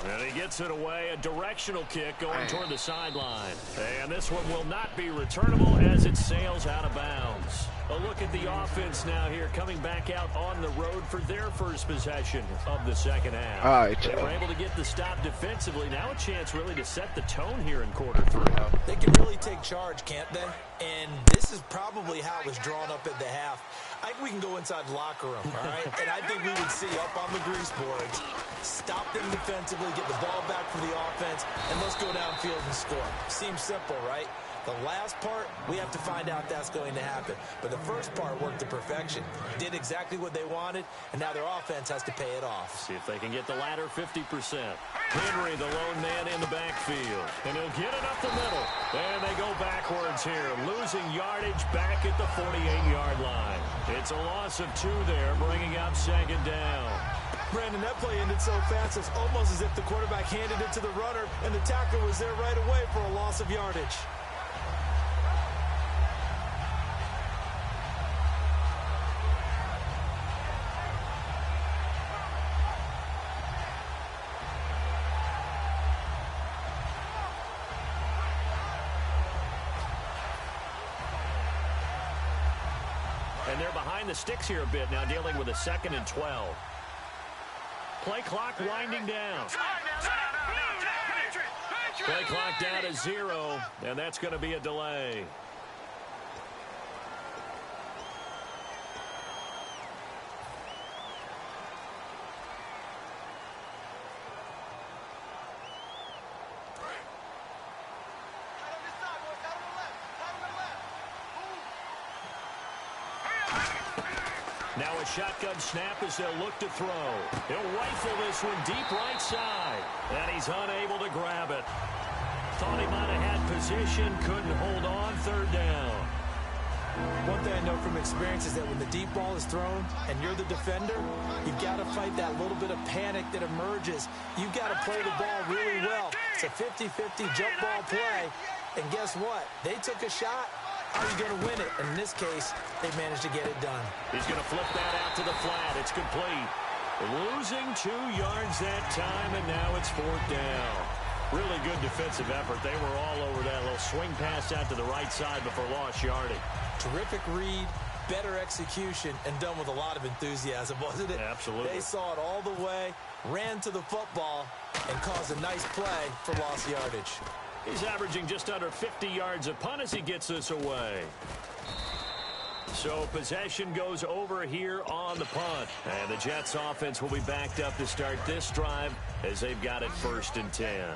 And he gets it away, a directional kick going toward the sideline. And this one will not be returnable as it sails out of bounds. A look at the offense now here, coming back out on the road for their first possession of the second half. All right, they were able to get the stop defensively. Now a chance really to set the tone here in quarter 3. They can really take charge, can't they? And this is probably how it was drawn up at the half. I think we can go inside the locker room, all right? And I think we would see up on the grease boards, stop them defensively, get the ball back for the offense, and let's go downfield and score. Seems simple, right? The last part, we have to find out that's going to happen. But the first part worked to perfection. Did exactly what they wanted, and now their offense has to pay it off. See if they can get the latter 50%. Henry, the lone man in the backfield. And he'll get it up the middle. And they go backwards here, losing yardage back at the 48-yard line. It's a loss of 2 there, bringing up second down. Brandon, that play ended so fast, it's almost as if the quarterback handed it to the runner, and the tackle was there right away for a loss of yardage. And they're behind the sticks here a bit now, dealing with a 2nd and 12. Play clock winding down. Play clock down to 0, and that's going to be a delay. Now a shotgun snap as they'll look to throw. He'll rifle this one deep right side. And he's unable to grab it. Thought he might have had position, couldn't hold on, 3rd down. One thing I know from experience is that when the deep ball is thrown and you're the defender, you've got to fight that little bit of panic that emerges. You've got to play the ball really well. It's a 50-50 jump ball play. And guess what? They took a shot. How are you going to win it? And in this case, they managed to get it done. He's going to flip that out to the flat. It's complete. Losing 2 yards that time, and now it's 4th down. Really good defensive effort. They were all over that little swing pass out to the right side before lost yardage. Terrific read, better execution, and done with a lot of enthusiasm, wasn't it? Absolutely. They saw it all the way, ran to the football, and caused a nice play for lost yardage. He's averaging just under 50 yards a punt as he gets this away. So possession goes over here on the punt. And the Jets offense will be backed up to start this drive as they've got it 1st and 10.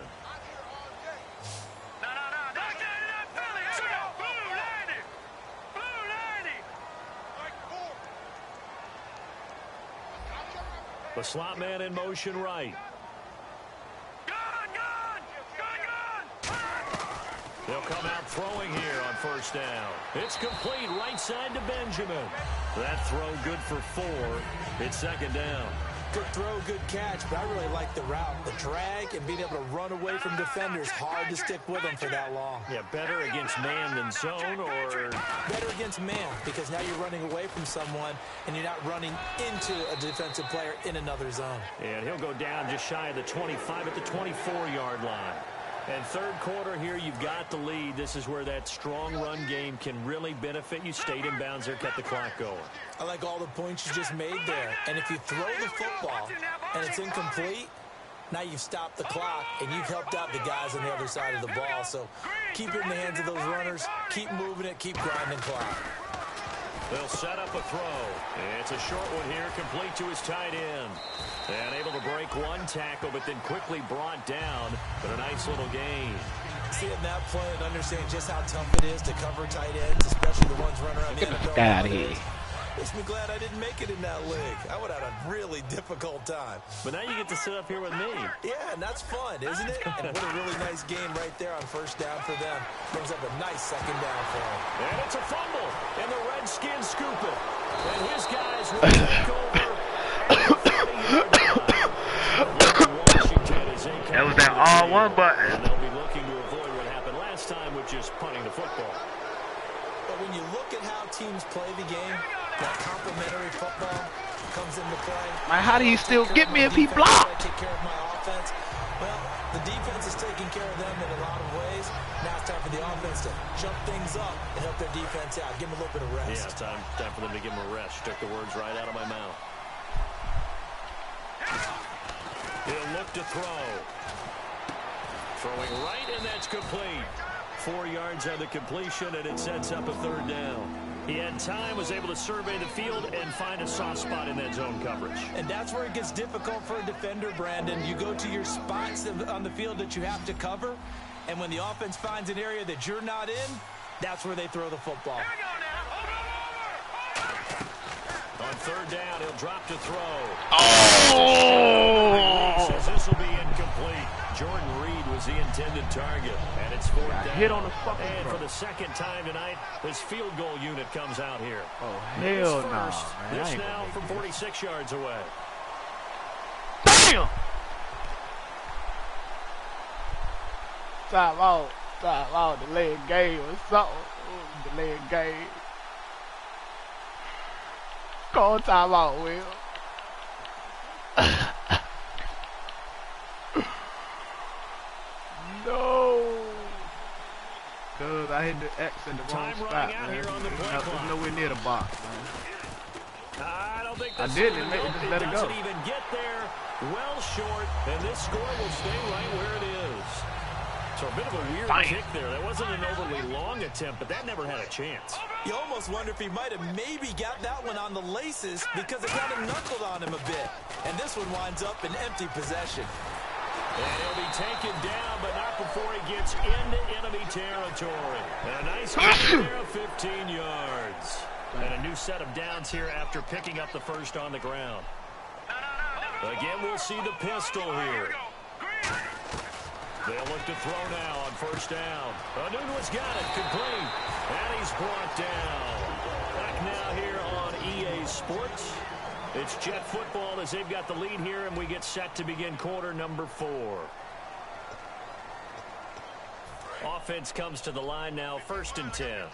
The slot man in motion right. They'll come out throwing here on 1st down. It's complete right side to Benjamin. That throw good for 4. It's 2nd down. Good throw, good catch, but I really like the route. The drag and being able to run away from defenders. Hard to stick with them for that long. Yeah, better against man than zone, or? Better against man, because now you're running away from someone and you're not running into a defensive player in another zone. And he'll go down just shy of the 25 at the 24-yard line. And 3rd quarter here, you've got the lead. This is where that strong run game can really benefit you. Stayed in bounds there, kept the clock going. I like all the points you just made there. And if you throw the football and it's incomplete, now you've stopped the clock and you've helped out the guys on the other side of the ball. So keep it in the hands of those runners. Keep moving it. Keep grinding clock. They'll set up a throw. It's a short one here, complete to his tight end. And able to break one tackle, but then quickly brought down. But a nice little gain. Seeing that play and understanding just how tough it is to cover tight ends, especially the ones running around the NFL. Get out of here. Makes me glad I didn't make it in that league. I would have had a really difficult time. But now you get to sit up here with me. Yeah, and that's fun, isn't it? And what a really nice game right there on 1st down for them. Brings up a nice 2nd down for them. And it's a fumble. And the Redskins scoop it. And his guys will take over. That was that R1 button. And they'll be looking to avoid what happened last time, which is punting the football. But when you look at how teams play the game, that complementary football comes into play. Man, how do you still get me if he blocked? Take care of my offense. Well, the defense is taking care of them in a lot of ways. Now it's time for the offense to jump things up and help their defense out. Give them a little bit of rest. Yeah, time for them to give them a rest. You took the words right out of my mouth. He'll look to throw. Throwing right, and that's complete. 4 yards on the completion, and it sets up a 3rd down. He had time, was able to survey the field and find a soft spot in that zone coverage. And that's where it gets difficult for a defender, Brandon. You go to your spots on the field that you have to cover, and when the offense finds an area that you're not in, that's where they throw the football. On 3rd down, he'll drop to throw. Oh! Says this will be incomplete. Jordan Reed was the intended target, and it's 4th down. Hit on the fucking And throw. for the 2nd time tonight, his field goal unit comes out here. Oh, hell no, man. This now from 46 yards away. Damn! Time out, delay game or something. Delay game. Call time out, Will. No. Cause I hit the X in the wrong spot, man. It's nowhere near the box, man. I don't think I didn't. Just let it go. Doesn't even get there. Well short, and this score will stay right where it is. So a bit of a weird kick there. That wasn't an overly long attempt, but that never had a chance. You almost wonder if he might have maybe got that one on the laces because it kind of knuckled on him a bit. And this one winds up in empty possession. And he'll be taken down, but not before he gets into enemy territory. And a nice gain there of 15 yards. And a new set of downs here after picking up the first on the ground. Again, we'll see the pistol here. They'll look to throw now on 1st down. Anunua's got it, complete. And he's brought down. Back now here on EA Sports. It's Jet football as they've got the lead here, and we get set to begin quarter number 4. Offense comes to the line now, 1st and 10.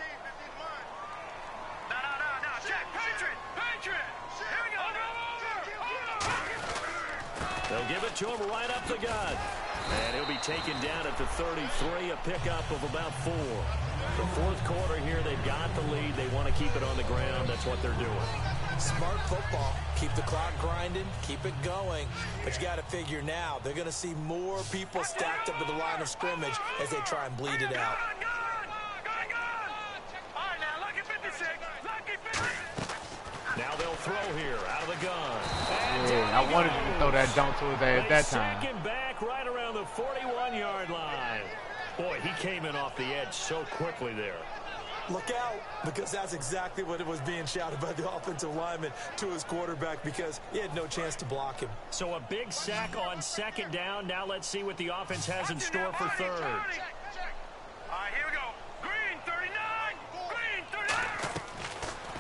They'll give it to him right up the gut. And he'll be taken down at the 33, a pickup of about 4. The 4th quarter here, they've got the lead. They want to keep it on the ground. That's what they're doing. Smart football. Keep the clock grinding. Keep it going. But you got to figure now, they're going to see more people stacked up at the line of scrimmage as they try and bleed it out. Now they'll throw here out of the gun. Yeah, I wanted to throw that dunk to his ass that time. Second back right around the 41-yard line. Boy, he came in off the edge so quickly there. Look out, because that's exactly what it was being shouted by the offensive lineman to his quarterback because he had no chance to block him. So a big sack on 2nd down. Now let's see what the offense has in store for 3rd. All right, here we go. Green, 39. Green, 39.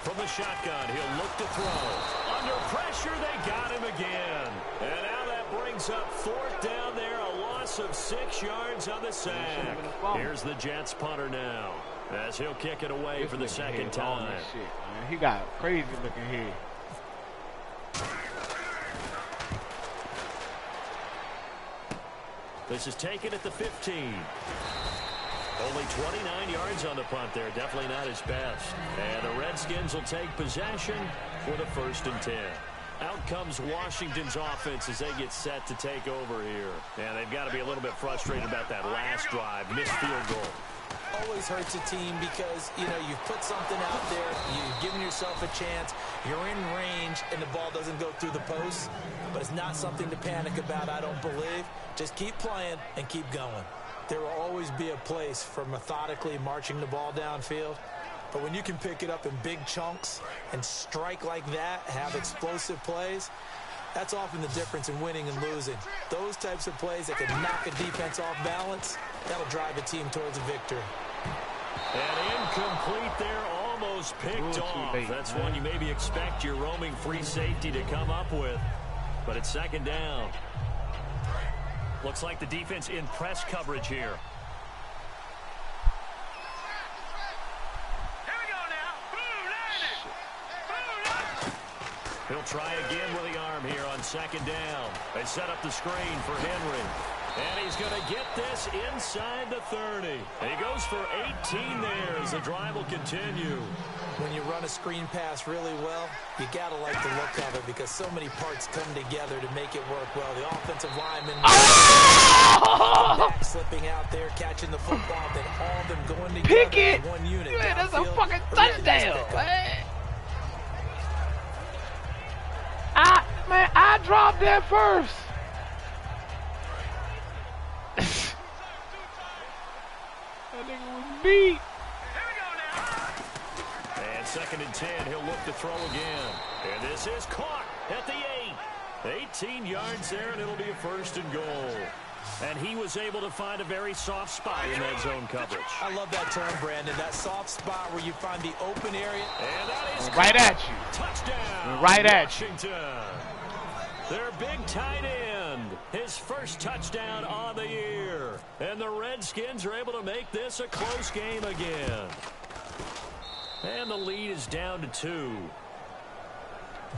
From the shotgun, he'll look to throw. Under pressure, they got him again. And now that brings up 4th down there, a loss of 6 yards on the sack. Here's the Jets punter now, as he'll kick it away for the 2nd time. Shit, man. He got a crazy looking head. This is taken at the 15. Only 29 yards on the punt there. Definitely not his best. And the Redskins will take possession for the 1st and 10. Out comes Washington's offense as they get set to take over here. And they've got to be a little bit frustrated about that last drive. Missed field goal. Always hurts a team because, you know, you've put something out there, you've given yourself a chance, you're in range, and the ball doesn't go through the post. But it's not something to panic about, I don't believe. Just keep playing and keep going. There will always be a place for methodically marching the ball downfield. But when you can pick it up in big chunks and strike like that, have explosive plays, that's often the difference in winning and losing. Those types of plays that can knock a defense off balance, that'll drive a team towards a victory. And incomplete there, almost picked off. That's one you maybe expect your roaming free safety to come up with. But it's 2nd down. Looks like the defense in press coverage here. He'll try again with the arm here on 2nd down. They set up the screen for Henry. And he's going to get this inside the 30. And he goes for 18 there as the drive will continue. When you run a screen pass really well, you got to like the look of it because so many parts come together to make it work well. The offensive lineman, back slipping out there, catching the football, then all of them going together. Pick it! In one unit. Man, that's a downfield. fucking A really nice touchdown, pickup. man. I dropped that first. That nigga was beat. And 2nd and 10, he'll look to throw again. And this is caught at the 8. 18 yards there, and it'll be a 1st and goal. And he was able to find a very soft spot in that zone coverage. I love that term, Brandon. That soft spot where you find the open area. And that is Right at you. touchdown. Right at you. Washington. Their big tight end. His first touchdown on the year. And the Redskins are able to make this a close game again. And the lead is down to 2.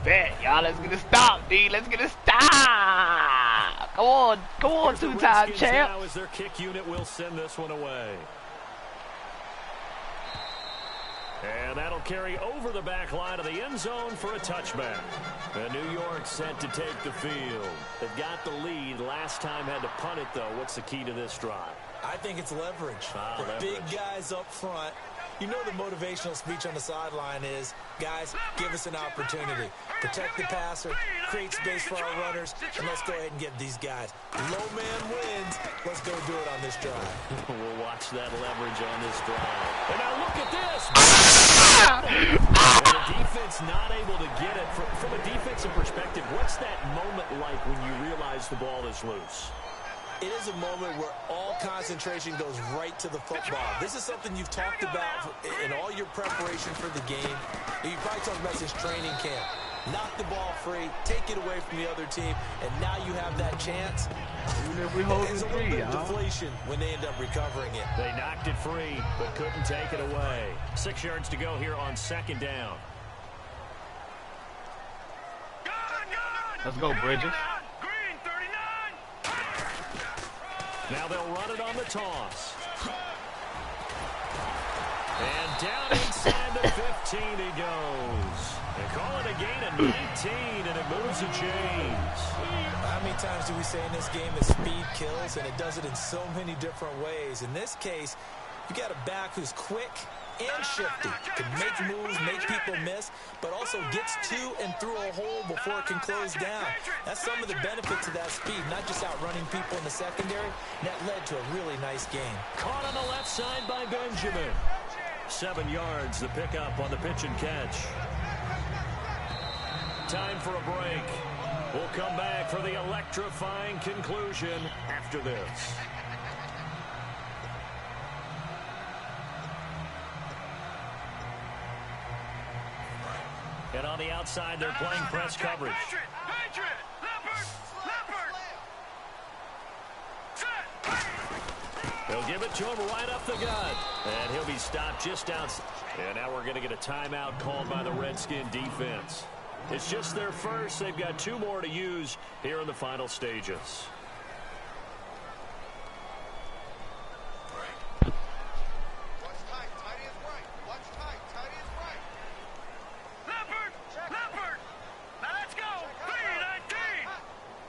Bet, y'all. Let's get a stop, D. Let's get a stop. Come on, two-time champ. Now as their kick unit will send this one away. And that'll carry over the back line of the end zone for a touchback. And New York set to take the field. They've got the lead. Last time had to punt it, though. What's the key to this drive? I think it's leverage. The Leverage. big guys up front. You know the motivational speech on the sideline is, guys, give us an opportunity. Protect the passer, create space for our runners, and let's go ahead and give these guys. Low man wins. Let's go do it on this drive. We'll watch that leverage on this drive. And now look at this. And the defense not able to get it. From a defensive perspective, what's that moment like when you realize the ball is loose? It is a moment where all concentration goes right to the football. This is something you've talked about in all your preparation for the game. You probably talked about since training camp. Knock the ball free, take it away from the other team, and now you have that chance. Even if we hold There's it a little free, bit of deflation when they end up recovering it. They knocked it free, but couldn't take it away. 6 yards to go here on 2nd down. Let's go, Bridges. Green 39. Now they'll run it on the toss. And down inside the 15 he goes. They call it a gain of 19, and it moves the chains. How many times do we say in this game that speed kills, and it does it in so many different ways? In this case, you got a back who's quick and shifty, can make moves, make people miss, but also gets to and through a hole before it can close down. That's some of the benefits of that speed, not just outrunning people in the secondary. That led to a really nice game. Caught on the left side by Benjamin. 7 yards, the pickup on the pitch and catch. Time for a break. We'll come back for the electrifying conclusion after this. And on the outside, they're playing press coverage. Patriot! Leopard! Set! They'll give it to him right up the gut. And he'll be stopped just outside. And now we're going to get a timeout called by the Redskin defense. It's just their first. They've got 2 more to use here in the final stages. Leopard! Now let's go!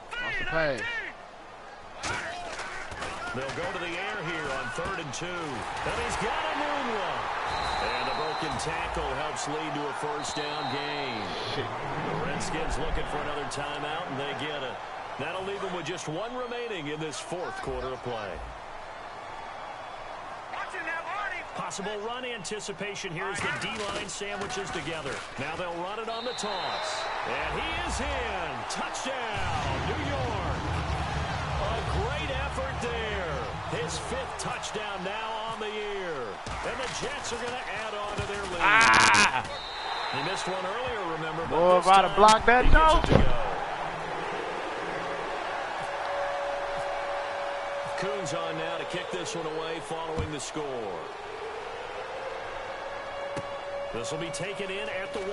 3-19! Pass. They'll go to the air here on 3rd and 2. And he's got a moonwalk. And a broken tackle helps lead to a first down gain. The Redskins looking for another timeout, and they get it. That'll leave them with just 1 remaining in this 4th quarter of play. Possible run anticipation here as the D-line sandwiches together. Now they'll run it on the toss. And he is in. Touchdown, New York. A great effort there. His 5th touchdown now on the year. And the Jets are going to add on to their lead. He missed one earlier, remember. Boy, about to block that note. Coons on now to kick this one away following the score. This will be taken in at the 1.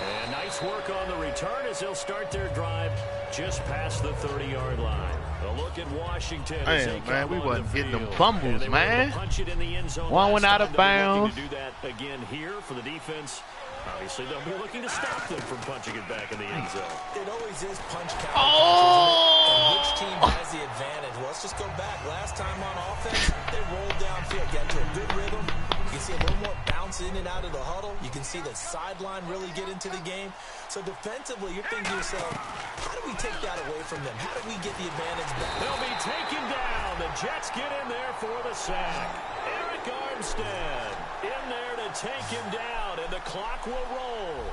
And nice work on the return as they'll start their drive just past the 30-yard line. A look at Washington. Hey, man, we wasn't getting them fumbles, man. One went out of bounds. To do that again here for the defense. Obviously, they'll be looking to stop them from punching it back in the end zone. It always is punch counter. And which team has the advantage? Well, let's just go back. Last time on offense, they rolled downfield, got into a good rhythm. You can see a little more bounce in and out of the huddle. You can see the sideline really get into the game. So defensively, you're thinking to yourself, how do we take that away from them? How do we get the advantage back? They'll be taken down. The Jets get in there for the sack. Eric Armstead in there to take him down, and the clock will roll.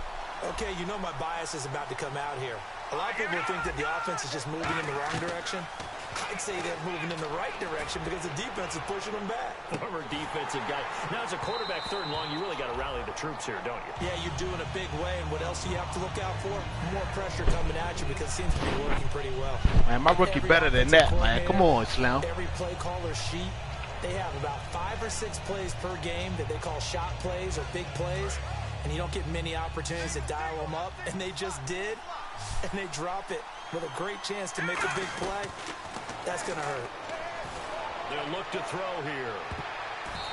Okay, you know my bias is about to come out here. A lot of people think that the offense is just moving in the wrong direction. I'd say they're moving in the right direction because the defense is pushing them back. Former defensive guy. Now, as a quarterback, 3rd and long, you really got to rally the troops here, don't you? Yeah, you're doing a big way, and what else do you have to look out for? More pressure coming at you because it seems to be working pretty well. Man, my rookie better than that, man. Come on, Slim. Every play caller sheet, they have about 5 or 6 plays per game that they call shot plays or big plays, and you don't get many opportunities to dial them up, and they just did, and they drop it with a great chance to make a big play. That's going to hurt. They'll look to throw here.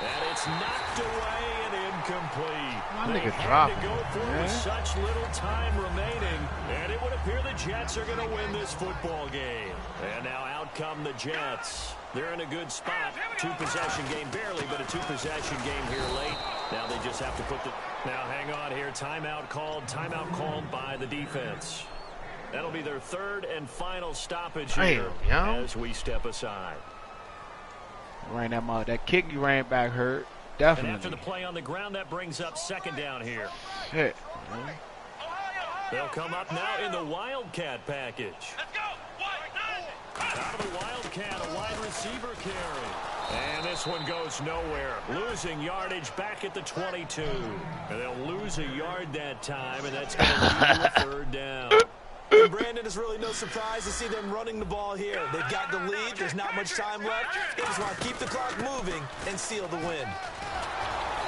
And it's knocked away and incomplete. They had to go for it with such little time remaining. And it would appear the Jets are going to win this football game. And now out come the Jets. They're in a good spot. 2-possession game, barely, but a 2-possession game here late. Now they just have to put the... Now hang on here. Timeout called by the defense. That'll be their 3rd and final stoppage here as we step aside. Ran that kick you ran back hurt. Definitely. And after the play on the ground, that brings up 2nd down here. Shit. They'll come up now in the Wildcat package. Let's go. Out of the Wildcat, a wide receiver carry. And this one goes nowhere. Losing yardage back at the 22. And they'll lose a yard that time, and that's going to lead to a 3rd down. And Brandon, is really no surprise to see them running the ball here. They've got the lead. There's not much time left. They just want to keep the clock moving and seal the win.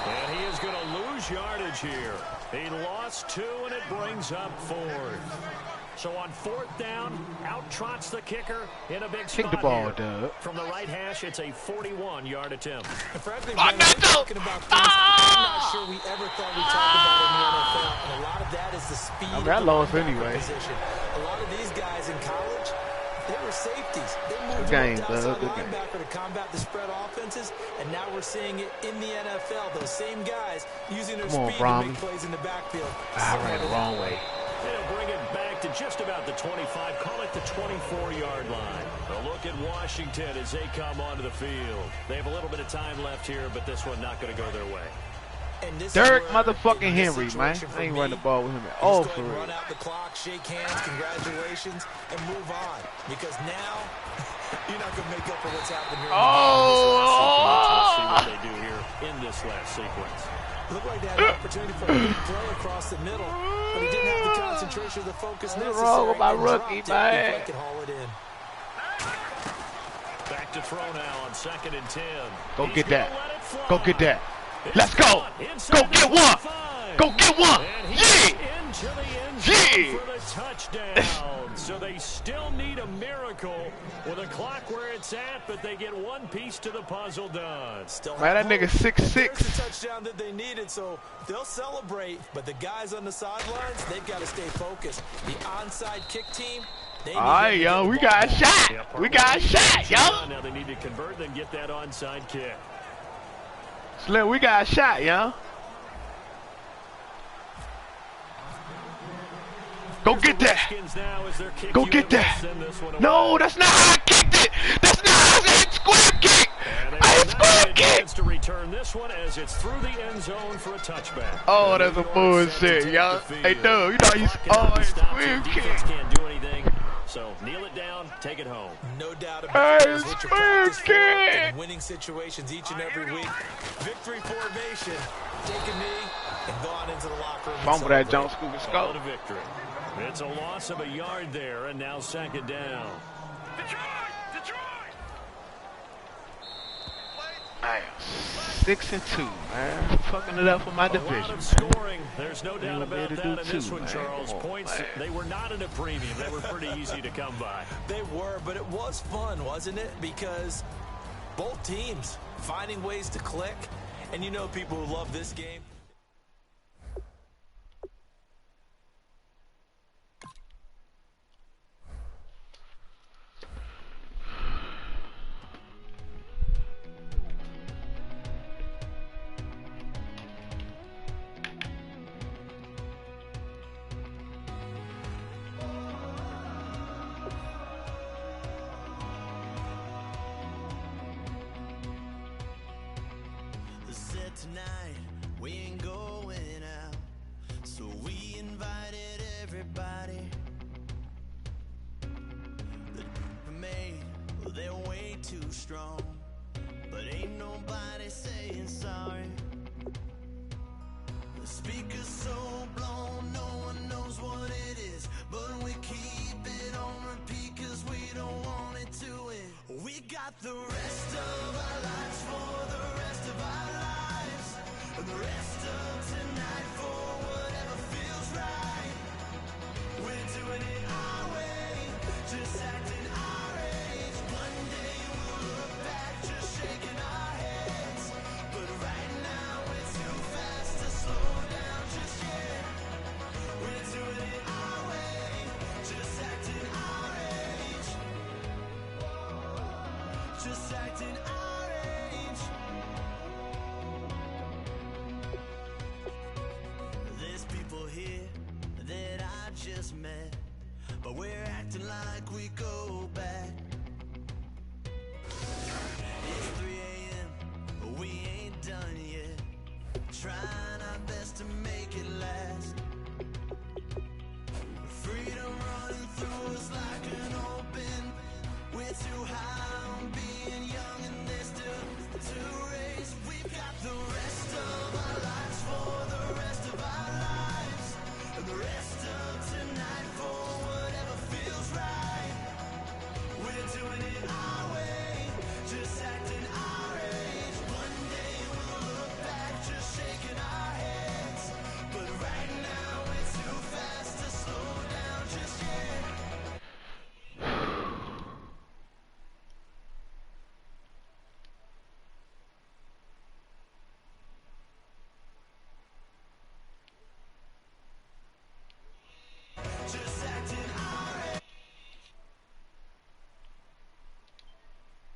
And he is going to lose yardage here. He lost 2, and it brings up 4th. So on 4th down, out trots the kicker in a big spot. Kick the ball, here. Doug. From the right hash, it's a 41-yard attempt. And frankly, Brandon, we're talking about things I'm not sure we ever thought we'd talk about in the NFL. And a lot of that is the speed of the linebacker position. A lot of these guys in college, they were safeties. They moved outside linebacker to combat the spread offenses, and now we're seeing it in the NFL. Those same guys using their speed to make plays in the backfield. I ran the wrong way. They'll bring it back to just about the 25, call it the 24-yard line. A look at Washington as they come onto the field. They have a little bit of time left here, but this one not going to go their way. Derek motherfucking Henry, man. I ain't running the ball with him at all for real. Run out the clock, shake hands, congratulations, and move on. Because now, you're not going to make up for what's happened here. Let's see what they do here in this last sequence. Looked like they had an opportunity for a big play across the middle, but he didn't have the concentration or the focus necessary. What's wrong with my rookie, man? He could haul it in. Back to throw now on 2nd and 10. Go get that. Go get that. Let's go. Go get one. Go get one. Yeah. Into the end zone for the touchdown. So they still need a miracle with a clock where it's at, but they get one piece to the puzzle done. Man, that nigga 6'6". There's the touchdown that they needed, so they'll celebrate. But the guys on the sidelines, they've got to stay focused. The onside kick team, they need all right, yo, we got a shot. Yeah, we got a shot, yo. Now they need to convert and get that onside kick. Slim, we got a shot, yo. Go get that. Go get that. No, that's not how I kicked it. That's not how I hit square kick. I hit square kick. To return this one as it's through the end zone for a touchback. Oh, that's a bullshit, yo. Hey, dude, you know he's it's square kick. Can't do anything. So kneel it down, take it home. No doubt about it. What you practice for in winning situations each and every week. Victory formation. Take a knee and go on into the locker room. Fumble that John Scooping Call skull. it a victory. It's a loss of a yard there, and now 2nd down. Detroit! Detroit! Damn. 6-2, man. Fucking it up for my division, A lot of man. scoring. There's no doubt Ain't about gonna be that able in to this do one, too, Charles. man. Come on, Points, man. they were not at a premium. They were pretty easy to come by. They were, but it was fun, wasn't it? Because both teams finding ways to click. And you know people who love this game. Said tonight we ain't going out, so we invited everybody. The made, well, they're way too strong, but ain't nobody saying sorry. The speaker's so blown, no one knows what it is, but we keep it on repeat 'cause we don't want it to end. We got the rest of our lives for the rest of our lives, and the rest of tonight for whatever feels right. We're doing it our way, just acting our age. One day we'll look back, just shaking our heads, but right now we're too fast to slow down just yet. We're doing it our way, just acting our age. Just acting our age. There's people here that I just met, but we're acting like we go back. It's 3 a.m., we ain't done yet. Try